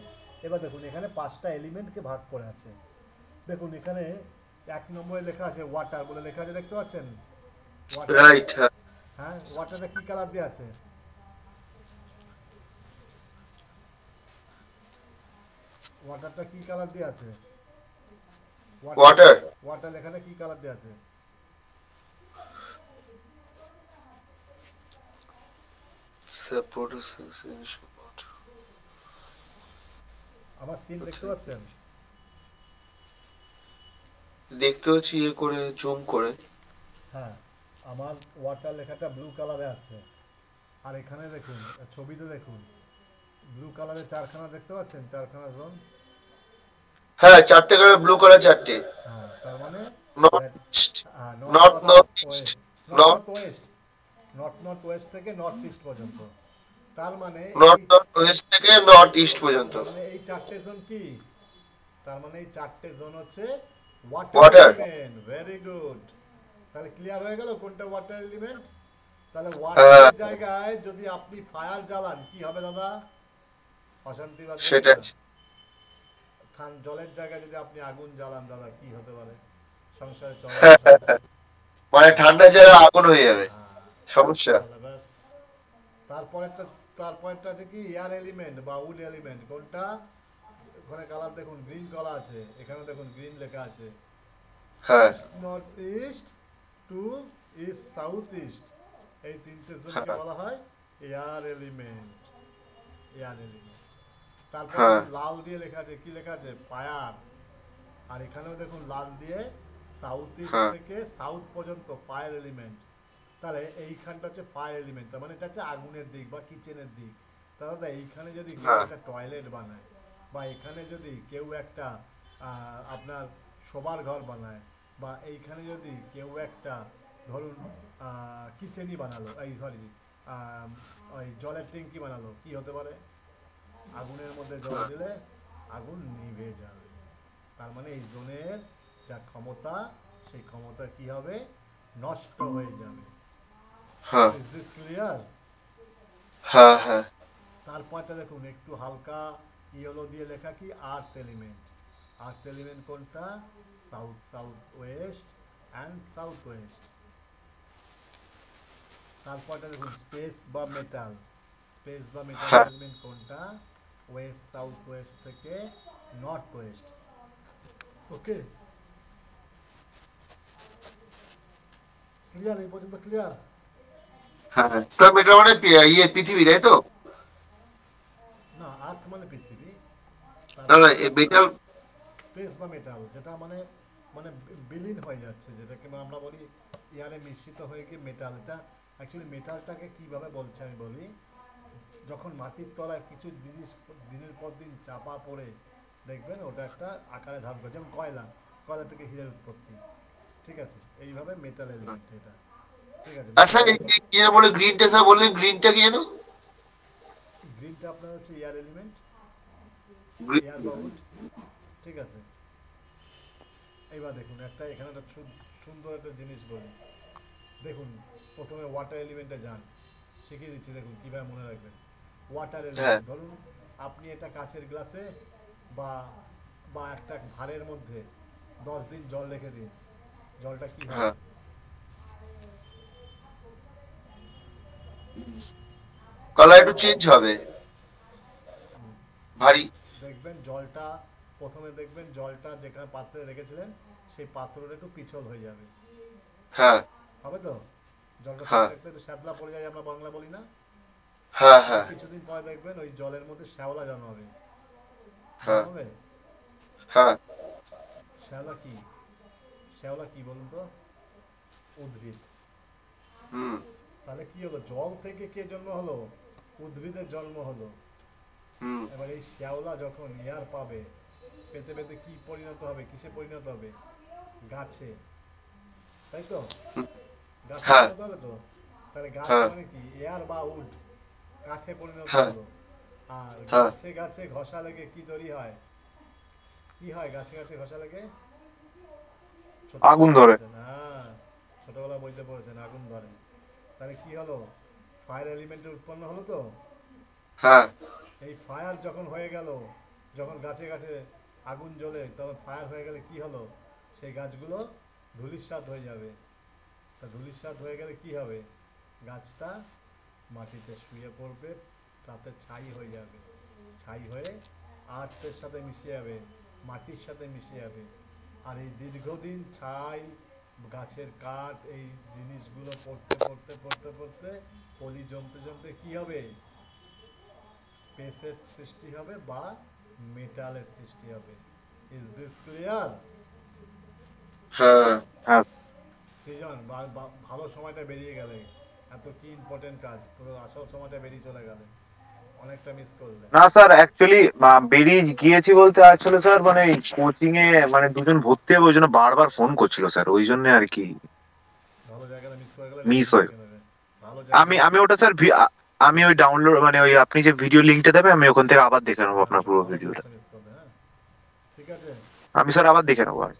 এবার দেখুন এখানে 5টা এলিমেন্টকে ভাগ করে আছে। দেখুন এখানে 1 নম্বরে লেখা আছে ওয়াটার বলে লেখা আছে, দেখতে পাচ্ছেন? রাইট। হ্যাঁ। হ্যাঁ, ওয়াটারটা কি কালার দিয়ে আছে? ওয়াটারটা কি কালার দিয়ে আছে? ওয়াটার। ওয়াটার লেখাটা কি কালার দিয়ে আছে? আমার স্ক্রিন দেখতে পাচ্ছেন? দেখতে হচ্ছে ইয়ে করে, জুম করে। হ্যাঁ, আমার ওয়াটার লেখাটা ব্লু কালারে আছে। আর এখানে দেখুন, ছবিতে দেখুন, ব্লু কালারের 4খানা দেখতে পাচ্ছেন? 4খানা জোন। হ্যাঁ, 4টে করে ব্লু কালার, 4টে। হ্যাঁ, তার মানে north east, north north north east, north West, north West থেকে নর্থ ইস্ট পর্যন্ত। তার মানে নর্থ নর্থ ওয়েস্ট থেকে নর্থ ইস্ট পর্যন্ত। এই 4টে জোন কি? তার মানে এই 4টে জোন হচ্ছে water. Water element. Very good. তাহলে ক্লিয়ার হয়ে গেল কোনটা ওয়াটার এলিমেন্ট। তাহলে ওয়াটারের জায়গায় যদি আপনি ফায়ার জ্বালান কি হবে দাদা? অশান্তি বাজবে। সেটা জলের জায়গায় যদি আপনি আগুন জ্বালান দাদা কি হতে পারে? সংসারে চলে মানে ঠান্ডা জায়গা আগুন হয়ে যাবে, সমস্যা। তারপরেরটা আছে কি এয়ার এলিমেন্ট বা উড এলিমেন্ট। কোনটা? ওখানে কালার দেখুন, গ্রিন কালার আছে, এখানে দেখুন গ্রিন লেখা আছে। হ্যাঁ। North east two east, south east, এই তিনটে জোনকে বলা হয় এয়ার এলিমেন্ট। Air element. তারপর লাল দিয়ে লেখা আছে, কি লেখা আছে? ফায়ার। আর এখানেও দেখুন লাল দিয়ে সাউথ ইস্ট থেকে সাউথ পর্যন্ত ফায়ার এলিমেন্ট। তাহলে এইখানটা হচ্ছে ফায়ার এলিমেন্ট, তার মানে এটা হচ্ছে আগুনের দিক বা কিচেনের দিক। তাহলে এইখানে যদি কেউ একটা টয়লেট বানায়, বা এখানে যদি কেউ একটা আপনার শোবার ঘর বানায়, বা এইখানে যদি কেউ একটা ধরুন কিচেনই বানালো, এই সরি ওই জলের ট্যাঙ্কি বানালো, কি হতে পারে? আগুনের মধ্যে জল দিলে আগুন নিভে যাবে। তার মানে এই জোনের যা ক্ষমতা, সেই ক্ষমতা কি হবে? নষ্ট হয়ে যাবে। Is this clear? হ্যাঁ, হ্যাঁ, তারপরটা দেখুন একটু হালকা ইয়েলো দিয়ে লেখা কি আর্থ এলিমেন্ট। আর্থ এলিমেন্ট কোনটা? South south west and south west. তারপরটা দেখুন স্পেস বা মেটাল। স্পেস বা মেটালের হ্যাঁ, এলিমেন্ট কোনটা? ওয়েস্ট সাউথ ওয়েস্ট থেকে নর্থ ওয়েস্ট। ওকে, ক্লিয়ার? এই পর্যন্ত ক্লিয়ার? হ্যাঁ। স্যার এটা মানে পৃথিবী, তাই তো? না, আর্থ মানে পৃথিবী। না, না, তারপরে মেটাল। স্পেস বা মেটাল যেটা মানে মানে বিলীন হয়ে যাচ্ছে, যেটাকে আমরা বলি এয়ারে মিশ্রিত হয়ে গিয়ে মেটাল। এটা অ্যাকচুয়ালি মেটালটাকে কিভাবে বলছে আমি বলি। যখন মাটির তলায় কিছু জিনিস দিনের পর দিন চাপা পড়ে দেখবেন ওটা একটা আকারে ধারণ করে, যেমন কয়লা। কয়লা থেকে হীরের উৎপত্তি। ঠিক আছে, এইভাবে মেটাল এলিমেন্ট এটা। ঠিক আছে, আচ্ছা, মেটাল কি যেন বলে গ্রিনটা, স্যার বললেন গ্রিনটা কি যেন? গ্রিনটা আপনার হচ্ছে এয়ার এলিমেন্ট, গ্রিন। এয়ার বা উড। ঠিক আছে, এইবার দেখুন একটা এখানে একটা সুন্দর একটা জিনিস বলি। দেখুন, প্রথমে ওয়াটার এলিমেন্টে যান, শিখিয়ে দিচ্ছি দেখুন কীভাবে মনে রাখবেন। ওয়াটার হ্যাঁ, এলিমেন্ট ধরুন আপনি এটা কাচের গ্লাসে বা বা একটা ভাঁড়ের মধ্যে 10 দিন জল রেখে দিন, জলটা কি হবে? হ্যাঁ। কালার একটু চেঞ্জ হবে, ভারী। দেখবেন জলটা, প্রথমে দেখবেন জলটা যেখানে পাত্রে রেখেছিলেন সেই পাত্রটা একটু পিছল হয়ে যাবে। হ্যাঁ, হবে তো? জলটা হ্যাঁ, থাকতে থাকতে একটু শ্যাবলা পড়ে যায়, আমরা বাংলা বলি না? হ্যাঁ, আর হ্যাঁ, কিছুদিন পরে দেখবেন ওই জলের মধ্যে শ্যাওলা জন্মাবে। হ্যাঁ, জন্মাবে। হ্যাঁ। শ্যাওলা কি? শ্যাওলা কি বলুন তো? উদ্ভিদ। হুম। তাহলে কি হলো, জল থেকে কে জন্ম হলো? উদ্ভিদের জন্ম হলো। হুম। এবার এই শ্যাওলা যখন এয়ার পাবে, পেতে পেতে কি পরিণত হবে, কিসে পরিণত হবে? গাছে। তাই তো? গাছে হ্যাঁ, পরিণত হবে তো। তাহলে গাছ হ্যাঁ, মানে কি? এয়ার বা উড, কাঠে পরিণত হ্যাঁ, হলো। আর হ্যাঁ। গাছে গাছে ঘষা লেগে কি তৈরি হয়? কি হয় গাছে গাছে ঘষা লেগে? আগুন ছোটবেলায় ধরে। পড়েছেন, হ্যাঁ, ছোটবেলা বইতে পড়েছেন আগুন ধরে। তাহলে কি হলো? ফায়ার এলিমেন্টের উৎপন্ন হলো তো। হ্যাঁ, এই ফায়ার যখন হয়ে গেল, যখন গাছে গাছে আগুন জ্বলে তখন ফায়ার হয়ে গেলে কি হলো? সেই গাছগুলো ধূলিসাৎ হয়ে যাবে। তা ধূলিসাৎ হয়ে গেলে কি হবে? গাছটা মাটিতে শুয়ে পড়বে, তাতে ছাই হয়ে যাবে। ছাই হয়ে আর্থের সাথে মিশে যাবে, মাটির সাথে মিশে যাবে। আর এই দীর্ঘদিন ছাই, গাছের কাঠ, এই জিনিসগুলো পড়তে পড়তে পড়তে পড়তে পলি জমতে জমতে কি হবে? স্পেসের সৃষ্টি হবে বা মেটালের সৃষ্টি হবে। Is this clear? হ্যাঁ। হ্যাঁ। সৃজন, ভালো সময়টা বেরিয়ে গেলে। এত কি ইম্পর্টেন্ট কাজ, পুরো আসল সময়টা বেরিয়ে চলে গেলে, অনেকটা মিস করলে। না স্যার, অ্যাকচুয়ালি বেরিয়ে গিয়েছি বলতে আসলে স্যার মানে কোচিং এ মানে দুজন ভর্তি হবে, ওই জন্য বারবার ফোন করছিল স্যার, ওই জন্য আর কি ভালো জায়গাটা মিস করে গেলে মিস রিপিট হয়ে। দেখে নেবে। ভালো আমি জায়গাটা। আমি ওটা স্যার আমি ওই ডাউনলোড মানে ওই আপনি যে ভিডিও লিঙ্কটা দেবে আমি ওখান থেকে আবার দেখে নেবো হ্যাঁ, আপনার পুরো ভালো ভিডিওটা। জিনিসটা মিস করবে। হ্যাঁ, ঠিক আছে। আমি স্যার আবার দেখে নেবো আর।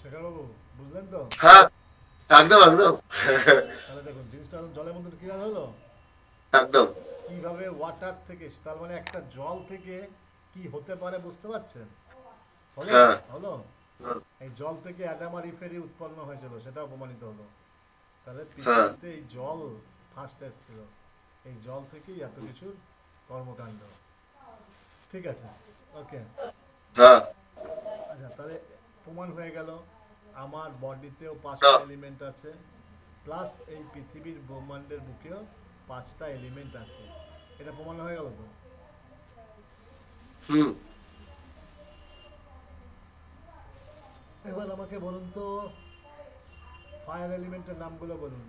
শেখর বাবু, বুঝলেন তো? হ্যাঁ, একদম, একদম। তাহলে দেখুন জিনিসটা এখন জলের মধ্যে ক্লিয়ার হলো। একদম। কিভাবে ওয়াটার থেকে, তার মানে একটা জল থেকে কি হতে পারে বুঝতে পারছেন? হলো? হ্যাঁ, হলো? এই জল থেকে অ্যাডাম আর ইভেরই উৎপন্ন হয়েছিল, সেটা প্রমাণিত হলো। তাহলে হ্যাঁ, পৃথিবীতে এই জল ফার্স্ট এসেছিল। এই জল থেকেই এত কিছুর কর্মকাণ্ড। ঠিক আছে, ওকে। হ্যাঁ, আচ্ছা, তাহলে প্রমাণ হয়ে গেল আমার বডিতেও হ্যাঁ। 5টা এলিমেন্ট আছে, প্লাস এই পৃথিবীর ব্রহ্মাণ্ডের বুকেও 5টা এলিমেন্ট আছে। এটা প্রমাণ হয়ে গেল তো। হুম। এবার আমাকে বলুন তো, ফায়ার এলিমেন্টের নামগুলো বলুন।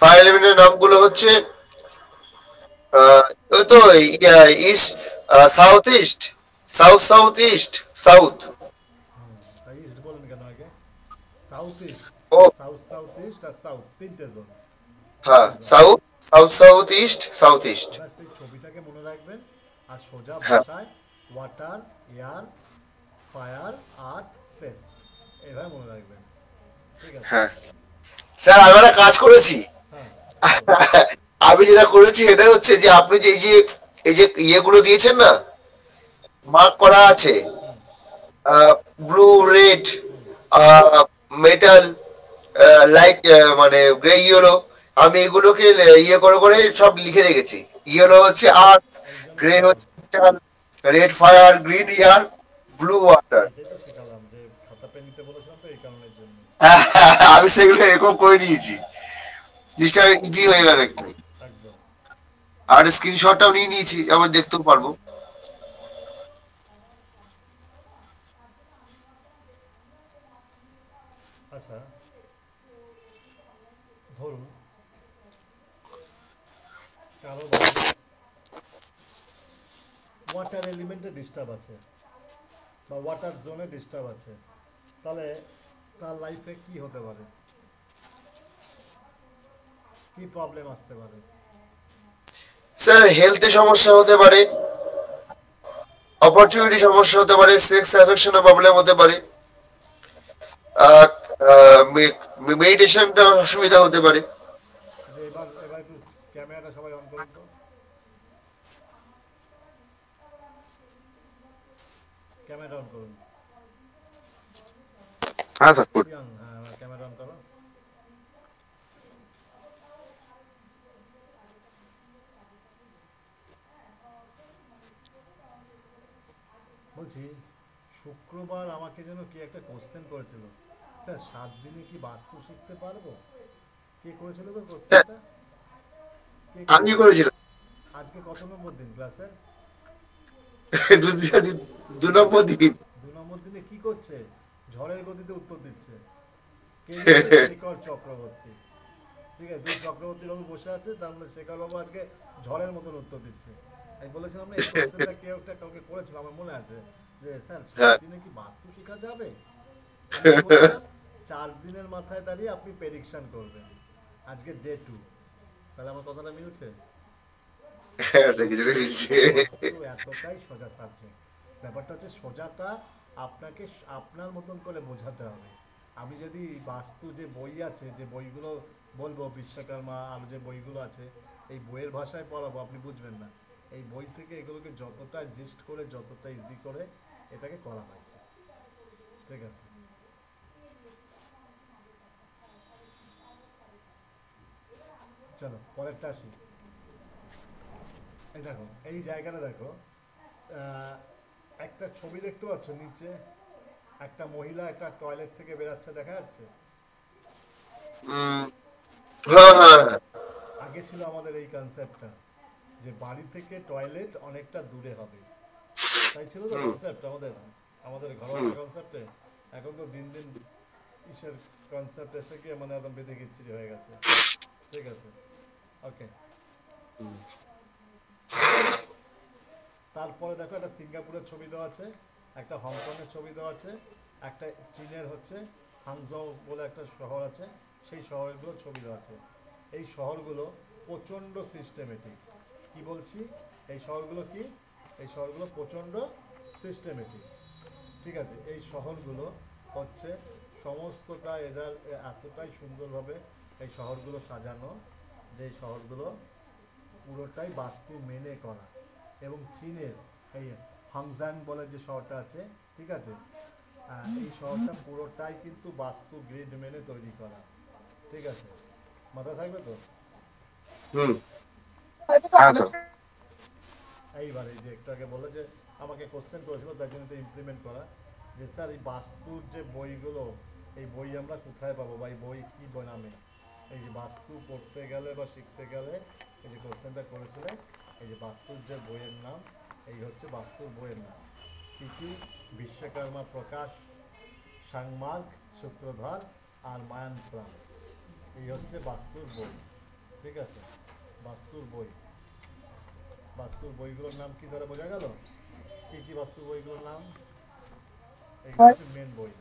ফায়ার এলিমেন্টের নামগুলো হচ্ছে ওই তো east, south east, south south east, south. তাই ইস্ট বলুন কেন আগে? South east. ও, সাউথ সাউথ ইস্ট আর সাউথ, তিনটে জোন। হ্যাঁ, তিনটে zone. South, south south east, south east. ব্যাস, আর সোজা হ্যাঁ ভাষায় water, air, fire, earth, space, এইভাবে মনে রাখবেন। ঠিক আছে? হ্যাঁ স্যার আমি একটা কাজ করেছি। হ্যাঁ, বলুন। আমি যেটা করেছি এটা হচ্ছে যে আপনি যে এই যে ইয়েগুলো দিয়েছেন না, মার্ক করা আছে, হুম, ব্লু, রেড, হুম, মেটাল, লাইট, মানে গ্রে, ইয়েলো, আমি এগুলোকে ইয়ে করে করে সব লিখে রেখেছি। ইয়েলো হচ্ছে আর্থ, এই জন্যই গ্রে তো, হচ্ছে metal, red fire, green air, blue water. এটাই তো শেখালাম যে খাতা পেন নিতে বলেছিলাম তো এই কারণের জন্য। আমি সেগুলো এরকম করে নিয়েছি, জিনিসটা ইজি হয়ে গেল একটু। একদম। আর স্ক্রিনশটটাও নিয়ে নিয়েছি, আমি দেখতেও পারবো। আচ্ছা, ধরুন কারো বাড়িতে ওয়াটার এলিমেন্টে ডিস্টার্ব আছে বা ওয়াটার জোনে ডিস্টার্ব আছে, তাহলে তার লাইফে কি হতে পারে, কি প্রবলেম আসতে পারে? স্যার হেলথে সমস্যা হতে পারে, অপরচুনিটি সমস্যা হতে পারে, সেক্স অ্যাফেকশনের প্রবলেম হতে পারে, মেডিটেশনটা অসুবিধা হতে পারে। আচ্ছা, এবার এবার একটু ক্যামেরাটা সবাই অন করুন তো, ক্যামেরা অন করুন। হ্যাঁ স্যার। প্রিয়াং, হ্যাঁ ক্যামেরা অন করো। বলছি, শুক্রবার আমাকে যেন কি একটা কোশ্চেন করেছিল, স্যার 7 দিনে কি বাস্তু শিখতে পারবো? কে করেছিল তো কোশ্চেনটা? কে আমি করেছিল? করেছিলাম। আজকে কত নম্বর দিন ক্লাসের? দু নম্বর দিন। 2 নম্বর দিনে কি করছে? ঝড়ের গতিতে উত্তর দিচ্ছে। কে লিখছে? শেখর চক্রবর্তী। ঠিক আছে, দুই চক্রবর্তী বাবু বসে আছে, তার মধ্যে শেখর বাবু আজকে ঝড়ের মতন উত্তর দিচ্ছে। আমি বলেছিলাম না এই কোশ্চেনটা কেউ একটা কাউকে করেছিল, আমার মনে আছে যে স্যার 7 দিনে কি বাস্তু শেখা যাবে? আমি কি বলেছিলাম? 4 দিনের মাথায় দাঁড়িয়ে আপনি প্রেডিকশন করবেন। আজকে ডে 2, তাহলে আমার কথাটা মিলছে? হ্যাঁ স্যার, কিছুটা মিলছে। বাস্তু এতটাই সোজা সাবজেক্ট। ব্যাপারটা হচ্ছে সোজাটা আপনাকে আপনার মতন করে বোঝাতে হবে। আমি যদি বাস্তু যে বই আছে, যে বইগুলো বলবো বিশ্বকর্মা আরো যে বইগুলো আছে, এই বইয়ের ভাষায় পড়াবো, আপনি বুঝবেন না। এই বই থেকে এগুলোকে যতটা জিস্ট করে, যতটা ইজি করে এটাকে করা হয়েছে। ঠিক আছে? চলো পরেরটা আসি। এই দেখো, এই জায়গাটা দেখো, আহ, একটা ছবি দেখতে পাচ্ছ নিচে, একটা মহিলা একটা টয়লেট থেকে বেরাচ্ছে, দেখা যাচ্ছে? উম, হ্যাঁ হ্যাঁ হ্যাঁ। আগে ছিল আমাদের এই কনসেপ্টটা যে বাড়ি থেকে টয়লেট অনেকটা দূরে হবে, তাই ছিল তো হুম কনসেপ্ট আমাদের, আমাদের ঘরোয়া হুম। কনসেপ্টে। এখন তো দিন দিন ইসের কনসেপ্ট এসে গিয়ে মানে একদম বেঁধে গিচ্ছিরি হয়ে গেছে। ঠিক আছে, ওকে। তারপরে দেখো একটা সিঙ্গাপুরের ছবি দেওয়া আছে, একটা হংকংয়ের ছবি দেওয়া আছে, একটা চীনের হচ্ছে হাংজৌ বলে একটা শহর আছে, সেই শহরগুলোর ছবি দেওয়া আছে। এই শহরগুলো প্রচণ্ড সিস্টেমেটিক। কি বলছি? এই শহরগুলো কি? এই শহরগুলো প্রচণ্ড সিস্টেমেটিক। ঠিক আছে, এই শহরগুলো হচ্ছে সমস্তটা এদের এতটাই সুন্দরভাবে এই শহরগুলো সাজানো, যে এই শহরগুলো পুরোটাই বাস্তু মেনে করা। এবং চীনের এই হাংজাং বলে যে শহরটা আছে, ঠিক আছে, এই শহরটা পুরোটাই কিন্তু বাস্তু গ্রিড মেনে তৈরি করা। ঠিক আছে, মাথায় থাকবে তো? হুম। হ্যাঁ স্যার। এইবার এই যে একটু আগে বললো যে আমাকে কোশ্চেন করেছিল, তার জন্য তো ইমপ্লিমেন্ট করা, যে স্যার এই বাস্তুর যে বইগুলো, এই বই আমরা কোথায় পাবো বা এই বই কি বই নামে? এই যে বাস্তু পড়তে গেলে বা শিখতে গেলে এই যে কোশ্চেনটা করেছিলেন, এই যে বাস্তুর যে বইয়ের নাম, এই হচ্ছে বাস্তুর বইয়ের নাম। কি কি? বিশ্বকর্মা প্রকাশ, সাংমার্গ, সূত্রধর আর মায়ান প্রাণ, এই হচ্ছে বাস্তুর বই। ঠিক আছে, বাস্তুর বই। বাস্তুর বইগুলোর নাম কি ধরে বোঝা গেল? কি কি বাস্তুর বইগুলোর নাম? এইগুলো হচ্ছে মেন বই।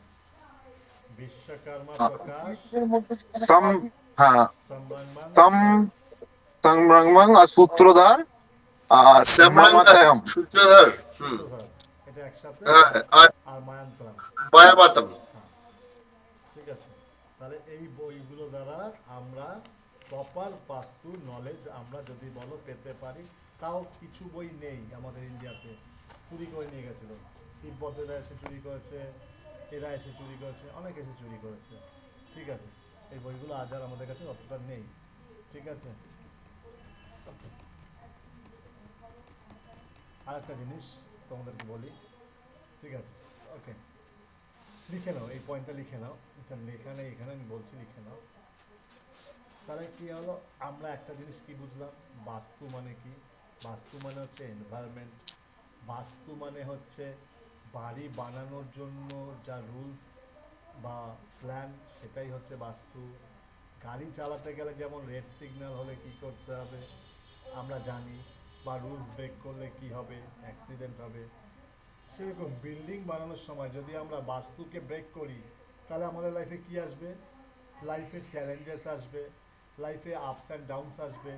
বিশ্বকর্মা প্রকাশ, সম হ্যাঁ সম্রাংমাং, সম সংরংবাং আর সূত্রধার শ্যামলাঙ্গা সূত্রধর। হুম। সূত্রধর, এটা একসাথে। হ্যাঁ, আর আর মায়ান্তরাম। মায়াবাতম। হ্যাঁ, ঠিক আছে। তাহলে এই বইগুলো দ্বারা আমরা প্রপার বাস্তু নলেজ আমরা যদি বলো পেতে পারি। তাও কিছু বই নেই আমাদের ইন্ডিয়াতে, চুরি করে নিয়ে গেছিল। তিব্বতেরা এসে চুরি করেছে, এরা এসে চুরি করেছে, অনেক এসে চুরি করেছে। ঠিক আছে, এই বইগুলো আজ আর আমাদের কাছে অতটা নেই। ঠিক আছে। আর একটা জিনিস তোমাদেরকে বলি, ঠিক আছে? ওকে, লিখে নাও, এই পয়েন্টটা লিখে নাও। এখানে লেখা নেই, এখানে আমি বলছি, লিখে নাও। তাহলে কি হলো, আমরা একটা জিনিস কি বুঝলাম, বাস্তু মানে কি? বাস্তু মানে হচ্ছে এনভায়রনমেন্ট। বাস্তু মানে হচ্ছে বাড়ি বানানোর জন্য যা রুলস বা প্ল্যান, সেটাই হচ্ছে বাস্তু। গাড়ি চালাতে গেলে যেমন রেড সিগন্যাল হলে কি করতে হবে আমরা জানি, বা রুলস ব্রেক করলে কি হবে, অ্যাক্সিডেন্ট হবে। সেরকম বিল্ডিং বানানোর সময় যদি আমরা বাস্তুকে ব্রেক করি, তাহলে আমাদের লাইফে কি আসবে? লাইফে চ্যালেঞ্জেস আসবে, লাইফে আপস অ্যান্ড ডাউনস আসবে,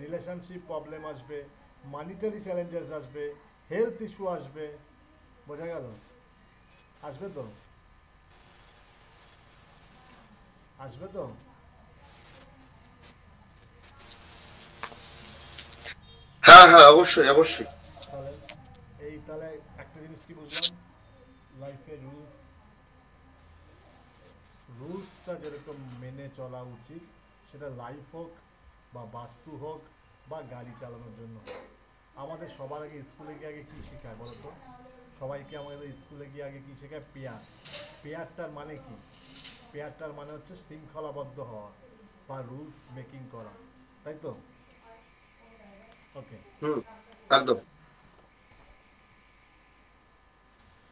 রিলেশনশিপ প্রবলেম আসবে, মানিটারি চ্যালেঞ্জেস আসবে, হেলথ ইস্যু আসবে। বোঝা গেল? আসবে তো? আসবে তো? হ্যাঁ হ্যাঁ, অবশ্যই অবশ্যই। তাহলে তাহলে একটা জিনিস কি বুঝলাম, লাইফে রুলসটা যেরকম মেনে চলা উচিত, সেটা লাইফ হোক বা বাস্তু হোক বা গাড়ি চালানোর জন্য। আমাদের সবার আগে স্কুলে গিয়ে আগে কী শেখায় বলো তো? সবাইকে আমাদের স্কুলে গিয়ে আগে কী শেখায়? পেয়ার। পেয়ারটার মানে কি? পেয়ারটার মানে হচ্ছে শৃঙ্খলাবদ্ধ হওয়া বা রুলস মেকিং করা, তাই তো? ওকে, হুম, একদম।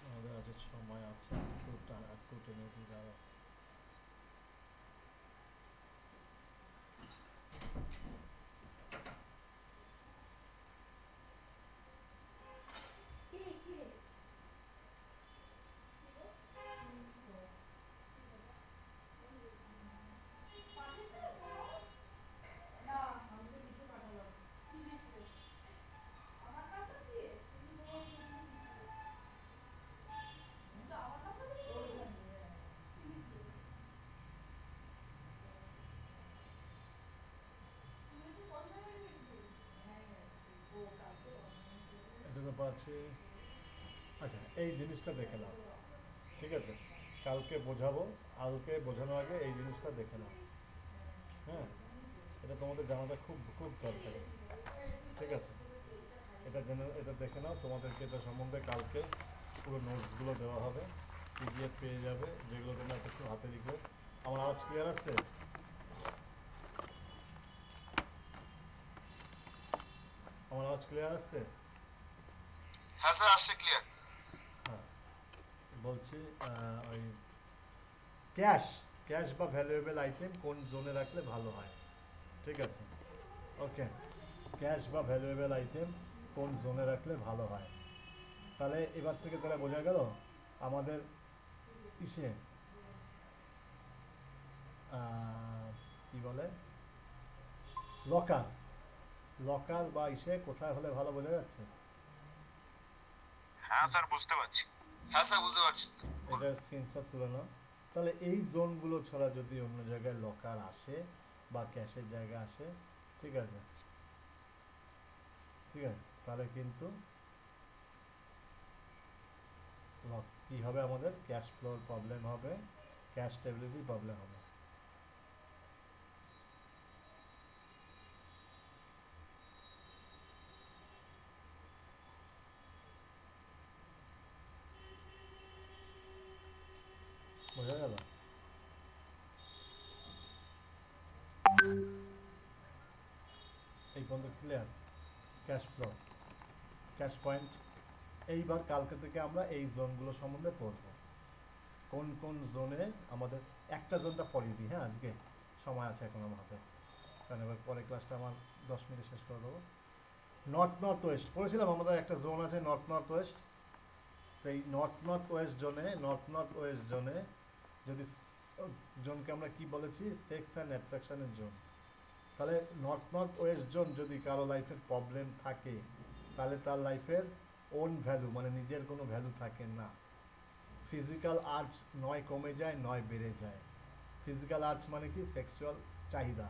আমাদের আজ সময় আছে, একটু টেনে উঠি দাঁড়াও। এটা তো পাচ্ছি। আচ্ছা, এই জিনিসটা দেখে নাও, ঠিক আছে? কালকে বোঝাবো, কালকে বোঝানোর আগে এই জিনিসটা দেখে নাও। হ্যাঁ, এটা তোমাদের জানাটা খুব খুব দরকারি। ঠিক আছে, এটা জেনে, এটা দেখে নাও। তোমাদেরকে এটা সম্বন্ধে কালকে পুরো নোটসগুলো দেওয়া হবে, পিডিএফ পেয়ে যাবে, যেগুলো তোমরা একটু হাতে লিখবে। আমার আওয়াজ ক্লিয়ার আসছে? আমার আওয়াজ ক্লিয়ার আসছে? হ্যাঁ স্যার, আসছে ক্লিয়ার। হ্যাঁ, বলছি ওই ক্যাশ, ক্যাশ বা ভ্যালুয়েবল আইটেম কোন জোনে রাখলে ভালো হয়। ঠিক আছে, ওকে। ক্যাশ বা ভ্যালুয়েবল আইটেম কোন জোনে রাখলে ভালো হয়। তাহলে এবার থেকে তাহলে বোঝা গেল আমাদের ইসে কি বলে, লকার, লকার বা ইসে কোথায় হলে ভালো, বোঝা যাচ্ছে? হ্যাঁ স্যার, বুঝতে পারছি। হ্যাঁ স্যার, বুঝতে পারছি। এটা স্ক্রিনশট তুলে নাও। তাহলে এই জোনগুলো ছাড়া যদি অন্য জায়গায় লকার আসে বা ক্যাশের জায়গা আসে, ঠিক আছে, ঠিক আছে, তাহলে কিন্তু কি হবে, আমাদের ক্যাশ ফ্লোর প্রবলেম হবে, ক্যাশ স্টেবিলিটি প্রবলেম হবে। বোঝা গেল? এই পর্যন্ত clear? Cash flow, cash point. এইবার কালকে থেকে আমরা এই জোনগুলো সম্বন্ধে পড়ব, কোন কোন জোনে আমাদের। একটা জোনটা পড়িয়ে দিই, হ্যাঁ, আজকে সময় আছে এখন আমার হাতে, কারণ এবার পরে ক্লাসটা আমার 10 মিনিটে শেষ করে দেবো। নর্থ নর্থ ওয়েস্ট পড়েছিলাম, আমাদের একটা জোন আছে নর্থ নর্থ ওয়েস্ট। তো এই নর্থ নর্থ ওয়েস্ট জোনে, নর্থ নর্থ ওয়েস্ট জোনে যদি জোনকে আমরা কি বলেছি, সেক্স অ্যান্ড অ্যাট্রাকশনের জোন। তাহলে নর্থ নর্থ ওয়েস্ট জোন যদি কারো লাইফের প্রবলেম থাকে, তাহলে তার লাইফের ওন ভ্যালু মানে নিজের কোনো ভ্যালু থাকে না। ফিজিক্যাল আর্টস নয় কমে যায় নয় বেড়ে যায়। ফিজিক্যাল আর্টস মানে কি? সেক্সুয়াল চাহিদা।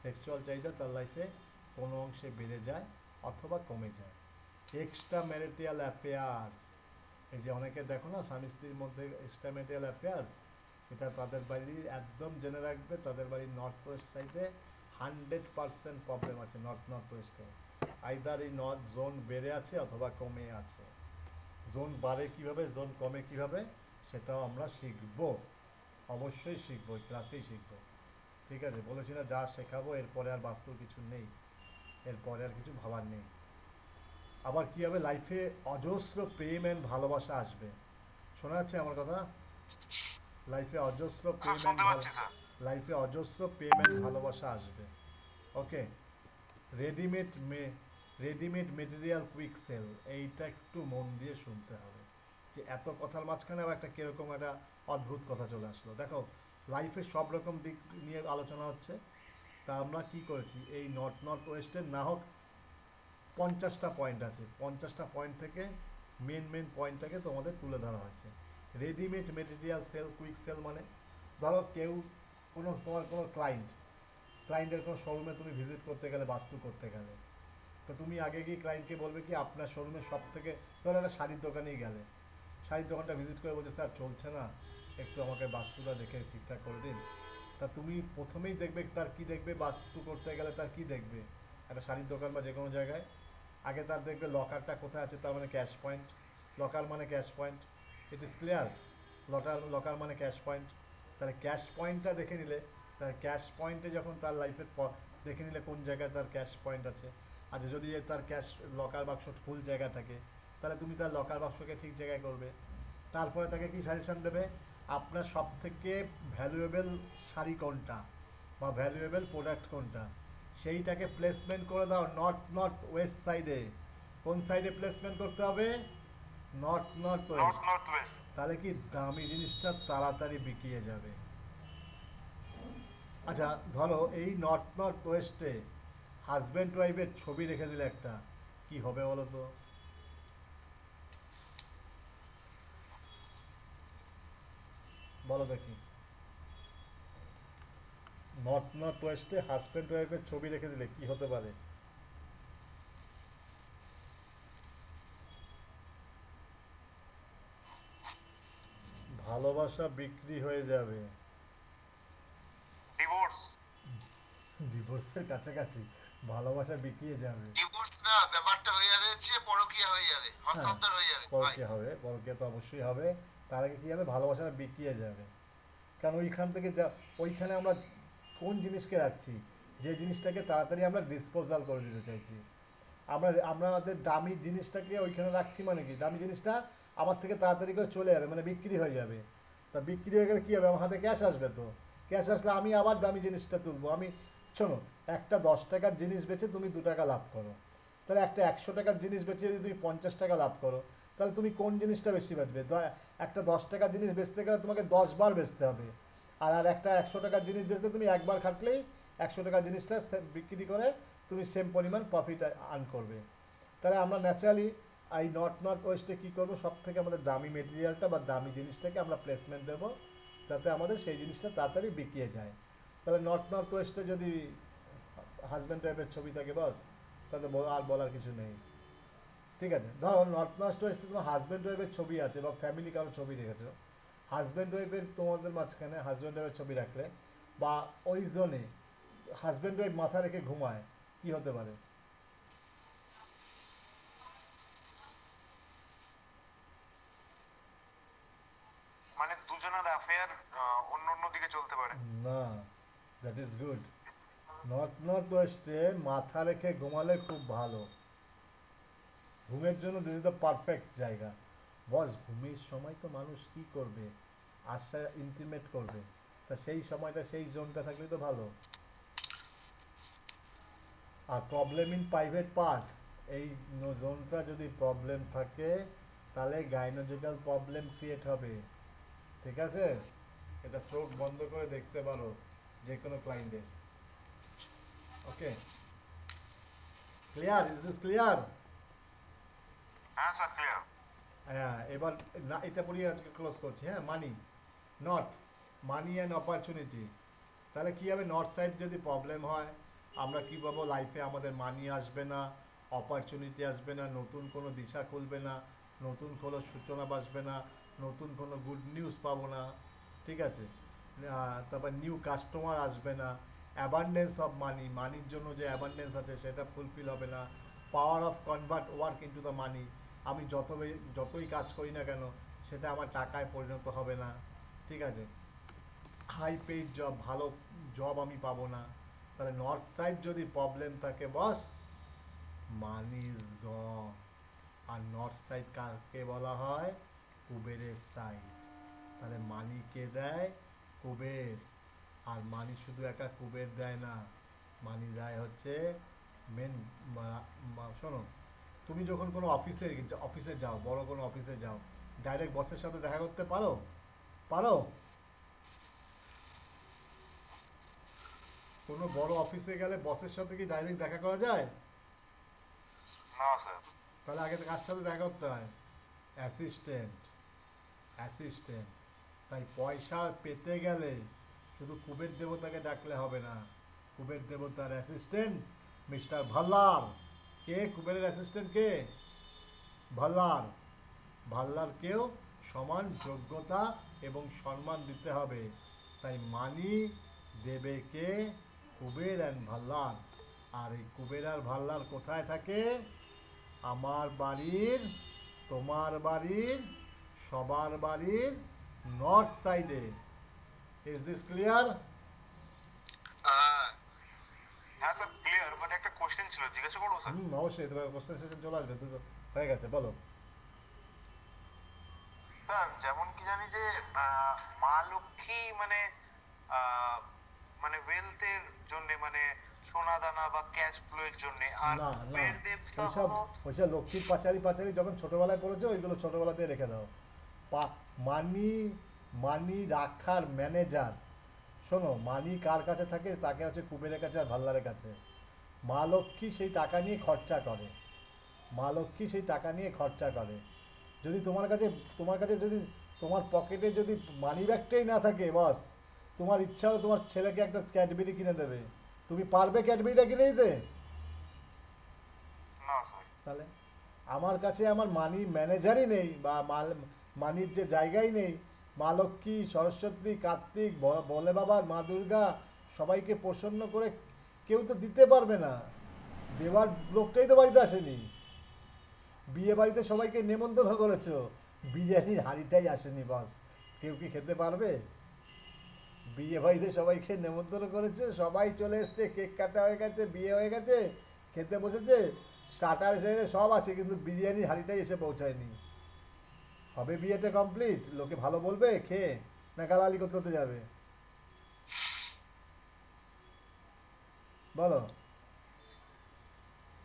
সেক্সুয়াল চাহিদা তার লাইফে কোনো অংশে বেড়ে যায় অথবা কমে যায়। এক্সট্রা ম্যারিটাল অ্যাফেয়ার্স, এই যে অনেকে দেখো না স্বামী স্ত্রীর মধ্যে এক্সট্রা ম্যারিটাল অ্যাফেয়ার্স, এটা তাদের বাড়ির একদম জেনে রাখবে, তাদের বাড়ির নর্থ ওয়েস্ট সাইডে 100% প্রবলেম আছে। নর্থ ওয়েস্টে আইদার এই নর্থ জোন বেড়ে আছে অথবা কমে আছে। জোন বাড়ে কিভাবে, জোন কমে কিভাবে, সেটাও আমরা শিখবো, অবশ্যই শিখবো, এই ক্লাসেই শিখবো। ঠিক আছে, বলেছি না যা শেখাবো এরপরে আর বাস্তব কিছু নেই, এরপরে আর কিছু ভাবার নেই। আবার কি হবে, লাইফে অজস্র প্রেম অ্যান্ড ভালোবাসা আসবে। শোনা যাচ্ছে আমার কথা? লাইফে অজস্র প্রেম অ্যান্ড লাইফে অজস্র প্রেম অ্যান্ড ভালোবাসা আসবে। Okay, readymade readymade material quick sale, এইটা একটু মন দিয়ে শুনতে হবে। যে এত কথার মাঝখানে আবার একটা কীরকম একটা অদ্ভুত কথা চলে আসলো। দেখো, লাইফের সব রকম দিক নিয়ে আলোচনা হচ্ছে, তা আমরা কি করেছি, এই নর্থ ওয়েস্টের না হোক 50টা পয়েন্ট আছে, 50টা পয়েন্ট থেকে মেন পয়েন্টটাকে তোমাদের তুলে ধরা হয়েছে। Readymade material sale quick sale মানে, ধরো কেউ তোমার কোনো ক্লায়েন্টের কোনো শোরুমে তুমি ভিজিট করতে গেলে, বাস্তু করতে গেলে, তো তুমি আগে গিয়ে ক্লায়েন্টকে বলবে কি আপনার শোরুমের সব থেকে, ধরো একটা শাড়ির দোকানেই গেলে, শাড়ির দোকানটা ভিজিট করে বলছে স্যার চলছে না, একটু আমাকে বাস্তুটা দেখে ঠিকঠাক করে দিন। তা তুমি প্রথমেই দেখবে তার কি দেখবে, বাস্তু করতে গেলে তার কি দেখবে, একটা শাড়ির দোকান বা যে কোনো জায়গায় আগে তার দেখবে লকারটা কোথায় আছে, তার মানে ক্যাশ পয়েন্ট। লকার মানে cash point, it is clear. Locker মানে ক্যাশ পয়েন্ট। তাহলে ক্যাশ পয়েন্টটা দেখে নিলে, তার ক্যাশ পয়েন্টে যখন তার লাইফের দেখে নিলে কোন জায়গায় তার ক্যাশ পয়েন্ট আছে। আচ্ছা, যদি তার ক্যাশ লকার বাক্স ফুল জায়গা থাকে, তাহলে তুমি তার লকার বাক্সকে ঠিক জায়গায় করবে। তারপরে তাকে কি সাজেশন দেবে, আপনার সব থেকে ভ্যালুয়েবল শাড়ি কোনটা বা ভ্যালুয়েবল প্রোডাক্ট কোনটা, সেইটাকে প্লেসমেন্ট করে দাও নর্থ ওয়েস্ট সাইডে। কোন সাইডে প্লেসমেন্ট করতে হবে? North West. তাহলে কি দামি জিনিসটা তাড়াতাড়ি বিকিয়ে যাবে। আচ্ছা, ধরো এই নর্থ ওয়েস্টে হাজব্যান্ড ওয়াইফের ছবি রেখে দিলে একটা, কি হবে বলো তো? বলো দেখি, নর্থ ওয়েস্টে হাজব্যান্ড ওয়াইফের ছবি রেখে দিলে কি হতে পারে? ভালোবাসা বিক্রি হয়ে যাবে। ডিভোর্সের কাছাকাছি, ভালোবাসা বিকিয়ে যাবে। ডিভোর্স না, ব্যাপারটা হয়ে যাবে হচ্ছে পরকীয়া হয়ে যাবে, হ্যাঁ, হস্তান্তর হয়ে যাবে। পরকীয়া হবে, পরকীয়া তো অবশ্যই হবে। তার আগে কি হবে, ভালোবাসাটা বিকিয়ে যাবে। কারণ ওইখান থেকে যা, ওইখানে আমরা কোন জিনিসকে রাখছি, যে জিনিসটাকে তাড়াতাড়ি আমরা ডিসপোজাল করে দিতে চাইছি। আমাদের দামি জিনিসটাকে ওইখানে রাখছি, মানে কি দামি জিনিসটা আমার থেকে তাড়াতাড়ি করে চলে যাবে, মানে বিক্রি হয়ে যাবে। তা বিক্রি হয়ে গেলে কী হবে, আমার হাতে ক্যাশ আসবে, তো ক্যাশ আসলে আমি আবার দামি জিনিসটা তুলবো। আমি, শোনো, একটা 10 টাকার জিনিস বেচে তুমি 2 টাকা লাভ করো, তাহলে একটা 100 টাকার জিনিস বেচে যদি তুমি 50 টাকা লাভ করো, তাহলে তুমি কোন জিনিসটা বেশি বেচবে? একটা 10 টাকার জিনিস বেচতে গেলে তোমাকে 10 বার বেচতে হবে, আর একটা 100 টাকার জিনিস বেচলে তুমি একবার খাটলেই 100 টাকার জিনিসটা বিক্রি করে তুমি সেম পরিমাণ প্রফিট আর্ন করবে। তাহলে আমরা ন্যাচারালি এই নর্থ ওয়েস্টে কী করবো, সব থেকে আমাদের দামি মেটেরিয়ালটা বা দামি জিনিসটাকে আমরা প্লেসমেন্ট দেবো, যাতে আমাদের সেই জিনিসটা তাড়াতাড়ি বিকিয়ে যায়। তাহলে নর্থ ওয়েস্টে যদি হাজব্যান্ড ওয়াইফের ছবি থাকে, বাস, তাতে আর বলার কিছু নেই। ঠিক আছে, ধরো নর্থ ওয়েস্টে তোমার হাজব্যান্ড ওয়াইফের ছবি আছে বা ফ্যামিলি কারো ছবি রেখেছো, হাজব্যান্ড ওয়াইফের তোমাদের মাঝখানে হাজব্যান্ড ওয়াইফের ছবি রাখলে, বা ওই জোনে হাজব্যান্ড ওয়াইফ মাথা রেখে ঘুমায়, কি হতে পারে? মানে দুজনের অ্যাফেয়ার অন্য অন্য দিকে চলতে পারে। না, দ্যাট ইজ গুড। নর্থ ওয়েস্টে মাথা রেখে ঘুমালে খুব ভালো। ঘুমের জন্য দিস ইজ দ্য পারফেক্ট জায়গা। বস, ঘুমের সময় তো মানুষ কি করবে, আশা ইন্টিমেট করবে, তা সেই সময়টা সেই জোনটা থাকলেই তো ভালো। আর প্রবলেম ইন প্রাইভেট পার্ট, এই জোনটা যদি প্রবলেম থাকে, তাহলে গাইনোলজিক্যাল প্রবলেম ক্রিয়েট হবে। ঠিক আছে, এটা চোখ বন্ধ করে দেখতে পারো যে কোনো ক্লায়েন্টের। ওকে, ক্লিয়ার? Is this clear? হ্যাঁ স্যার ক্লিয়ার। হ্যাঁ, এবার না এটা পড়িয়ে আজকে ক্লোজ করছি। হ্যাঁ, মানি নট মানি অ্যান্ড অপরচুনিটি। তাহলে কী হবে, নর্থ সাইড যদি প্রবলেম হয় আমরা কী পাবো, লাইফে আমাদের মানি আসবে না, অপরচুনিটি আসবে না, নতুন কোনো দিশা খুলবে না, নতুন কোনো সূচনা আসবে না, নতুন কোনো গুড নিউজ পাবো না, ঠিক আছে? তারপর নিউ কাস্টমার আসবে না, অ্যাবান্ডেন্স অফ মানি, মানির জন্য যে অ্যাবান্ডেন্স আছে সেটা ফুলফিল হবে না, power of convert work into the money, আমি যতই কাজ করি না কেন সেটা আমার টাকায় পরিণত হবে না, ঠিক আছে? হাই পেইড জব, ভালো জব আমি পাবো না। তাহলে নর্থ সাইড যদি প্রবলেম থাকে বস, মানি ইজ গন। আর নর্থ সাইড কাকে বলা হয়? কুবেরের সাইড। তাহলে মানি কে দেয়? কুবের। আর মানি শুধু একা কুবের দেয় না, মানি দেয় হচ্ছে মেন। শোনো, তুমি যখন কোনো অফিসে যাও, বড় কোনো অফিসে যাও, ডাইরেক্ট বসের সাথে দেখা করতে পারো? পারো? কোনো বড় অফিসে গেলে বসের সাথে কি ডাইরেক্ট দেখা করা যায়? না স্যার। তাহলে আগে কার সাথে দেখা করতে হয়? অ্যাসিস্ট্যান্ট। অ্যাসিস্ট্যান্ট। তাই পয়সা পেতে গেলে শুধু কুবের দেবতাকে ডাকলে হবে না, কুবের দেবতার অ্যাসিস্ট্যান্ট মিস্টার ভাল্লার। কে কুবেরের অ্যাসিস্ট্যান্ট? কে? ভাল্লার। ভাল্লারকেও সমান যোগ্যতা এবং সম্মান দিতে হবে। তাই মানি দেবে কে? কুবের অ্যান্ড ভাল্লার। আর এই কুবের আর ভাল্লার কোথায় থাকে? আমার বাড়ির, তোমার বাড়ির, সবার বাড়ির নর্থ সাইডে। Is this clear? হ্যাঁ স্যার ক্লিয়ার, বাট একটা কোশ্চেন ছিল, জিজ্ঞাসা করবো স্যার? অবশ্যই, তোমার কোশ্চেন সেশন চলে আসবে, দুটো হয়ে গেছে, বলো। স্যার যেমন কি জানি যে মা লক্ষ্মী মানে আহ, মানে ওয়েলথের জন্য, মানে সোনা দানা বা ক্যাশ ফ্লো এর জন্য, আর না না, কুবের দেবতা ওইসব হলো। ওইসব লক্ষ্মীর পাচারি পাচারি যখন ছোটবেলায় করেছো ওইগুলো ছোটবেলাতে রেখে দাও। মানি, মানি রাখার ম্যানেজার, শোনো, মানি কার কাছে থাকে? তাকে হচ্ছে কুবেরের কাছে আর ভাল্লারের কাছে। মা লক্ষ্মী সেই টাকা নিয়ে খরচা করে, মা লক্ষ্মী সেই টাকা নিয়ে খরচা করে। যদি তোমার কাছে যদি তোমার পকেটে যদি মানি ব্যাগটাই না থাকে বস, তোমার ইচ্ছা হলো তোমার ছেলেকে একটা ক্যাডবেরি কিনে দেবে, তুমি পারবে ক্যাডবেরিটা কিনে দিতে? না স্যার। তাহলে আমার কাছে আমার মানি ম্যানেজারই নেই, বা মানির যে জায়গাই নেই, মা লক্ষ্মী, সরস্বতী, কার্তিক, বলে বাবা, মা দুর্গা সবাইকে প্রসন্ন করে কেউ তো দিতে পারবে না, দেওয়ার লোকটাই তো বাড়িতে আসেনি। বিয়ে বাড়িতে সবাইকে নেমন্তন্ন করেছো, বিরিয়ানির হাঁড়িটাই আসেনি বস, কেউ কি খেতে পারবে? বিয়ে বাড়িতে সবাইকে নেমন্তন্ন করেছে, সবাই চলে এসছে, কেক কাটা হয়ে গেছে, বিয়ে হয়ে গেছে, খেতে বসেছে, স্টার্টার এসে গেছে, সব আছে, কিন্তু বিরিয়ানির হাঁড়িটাই এসে পৌঁছায়নি। হবে বিয়েটা কমপ্লিট? লোকে ভালো বলবে খেয়ে, না গালালি করতে হতে যাবে? বলো।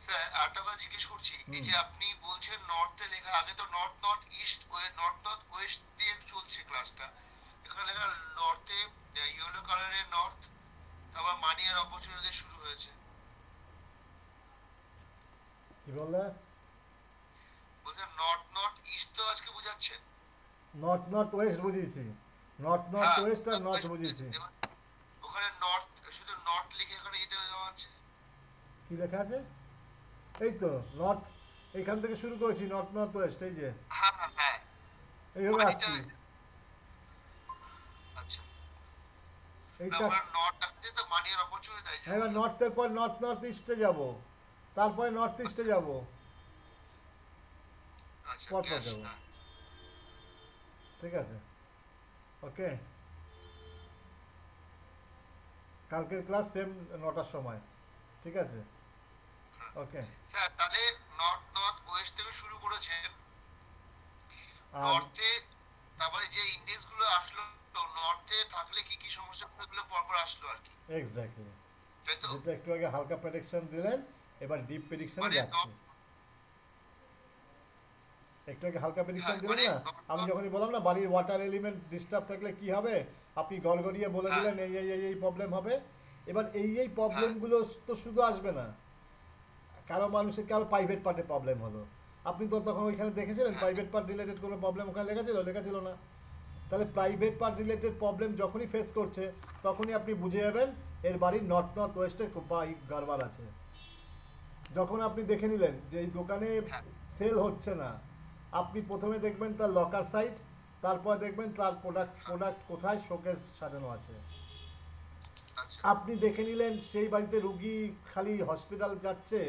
স্যার আরেকটা কথা জিজ্ঞেস করছি, এই যে আপনি বলছেন নর্থে লেখা, আগে তো north north east north north West দিয়ে চলছে ক্লাসটা, এখানে লেখা নর্থে ইয়েলো কালারের নর্থ, তারপর মানি আর অপরচুনিটি শুরু হয়েছে। কি বললে? বলছেন নর্থ নর্থ ইস্ট তো আজকে বোঝাচ্ছেন। নর্থ নর্থ ওয়েস্ট বুঝিয়েছি, নর্থ নর্থ হ্যাঁ, ওয়েস্ট আর নর্থ west বুঝিয়েছি। এবার ওখানে নর্থ, শুধু নর্থ লিখে এখানে এটা দেওয়া আছে। কি লেখা আছে? এই তো নর্থ, এইখান থেকে শুরু করেছি, নর্থ নর্থ ওয়েস্ট, এই যে হ্যাঁ হ্যাঁ হ্যাঁ, এইভাবে মানিটা আসছি। আচ্ছা, না এইটা, ওখানে নর্থ আসছে তো মানি আর অপরচুনিটি তাই জন্য এবার বললাম। নর্থের পর নর্থ নর্থ ইস্টে যাব, তারপরে নর্থ ইস্টে যাব, আচ্ছা পরপর ক্যাশ, যাব, হ্যাঁ। ঠিক আছে? ওকে, কালকের ক্লাস সেম 9টার সময়, ঠিক আছে? ওকে। স্যার তাহলে নর্থ নর্থ ওয়েস্ট থেকে শুরু করেছেন, আর নর্থে তারপরে যে ইন্ডেক্স গুলো আসলো, নর্থে থাকলে কি কি সমস্যা গুলো পরপর আসলো আর কি, এক্স্যাক্টলি, তাই তো? যেটা একটু আগে হালকা প্রেডিকশন দিলেন, এবার ডিপ প্রেডিকশনে মানে যাচ্ছি। একটু আগে হালকা প্রেডিকশন হ্যাঁ দিলেন মানে না, আমি যখনই বললাম না বাড়ির ওয়াটার এলিমেন্ট ডিস্টার্ব থাকলে কি হবে, আপনি গড়গড়িয়ে বলে হ্যাঁ দিলেন এই প্রবলেম হবে। এবার এই হ্যাঁ প্রবলেমগুলো তো শুধু আসবে না, কারো মানুষের কারো প্রাইভেট পার্টে প্রবলেম হলো, আপনি তো তখন ওইখানে দেখেছিলেন প্রাইভেট পার্ট রিলেটেড কোনো প্রবলেম ওখানে লেখা ছিল না। তাহলে প্রাইভেট পার্ট রিলেটেড প্রবলেম যখনই ফেস করছে তখনই আপনি বুঝে যাবেন এর বাড়ির নর্থ ওয়েস্টে গারবার আছে। যখন আপনি দেখে নিলেন যে এই দোকানে সেল হচ্ছে না, আপনি প্রথমে দেখবেন তার লকার সাইট, তারপর দেখবেন তার প্রোডাক্ট কোথায় শোকেস সাজানো আছে। আচ্ছা আপনি দেখে নিলেন সেই বাড়িতে রুগী খালি হসপিটাল যাচ্ছে,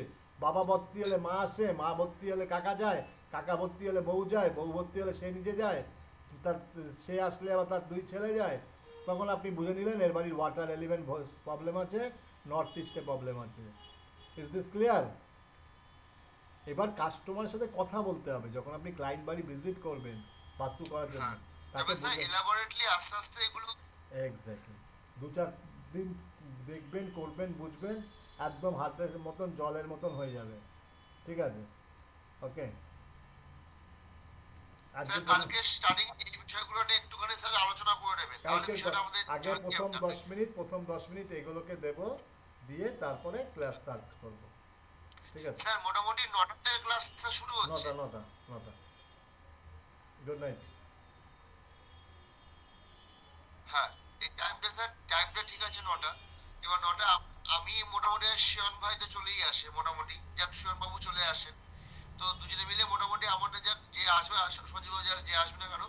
বাবা ভর্তি হলে মা আসে, মা ভর্তি হলে কাকা যায়, কাকা ভর্তি হলে বউ যায়, বউ ভর্তি হলে সে নিজে যায়, তার সে আসলে আবার তার 2 ছেলে যায়। তখন আপনি বুঝে নিলেন এর বাড়ির ওয়াটার এলিমেন্ট প্রবলেম আছে, নর্থ ইস্টে প্রবলেম আছে। Is this clear? এবার কাস্টমারের সাথে কথা বলতে হবে যখন আপনি ক্লায়েন্ট বাড়ি ভিজিট করবেন বাস্তু করার জন্য। তাকে এলাবোরেটলি আস্তে আস্তে এগুলো এক্স্যাক্টলি 2-4 দিন দেখবেন, করবেন, বুঝবেন, একদম হাতের মতন জলের মতন হয়ে যাবে। ঠিক আছে, ওকে। স্যার কালকে স্টার্টিং এই বিষয়গুলো নিয়ে একটুখানি স্যার আলোচনা করে নেবেন, তাহলে বিষয়টা আমাদের আগে প্রথম 10 মিনিট এগুলোকে দেব, দিয়ে তারপরে ক্লাস স্টার্ট করব। ঠিক আছে স্যার মোটামুটি 9টা থেকে ক্লাস শুরু হচ্ছে। 9টা। Good night. হ্যাঁ এই টাইমটা স্যার, টাইমটা ঠিক আছে 9টা। এবার 9টা আমি মোটামুটি শিয়ন ভাই তো চলেই আসে, মোটামুটি যাক শিয়ন বাবু চলে আসেন, তো দুজনে মিলে মোটামুটি আমাদের যাক যে আসবে সঞ্জীব যে আসবে না কেন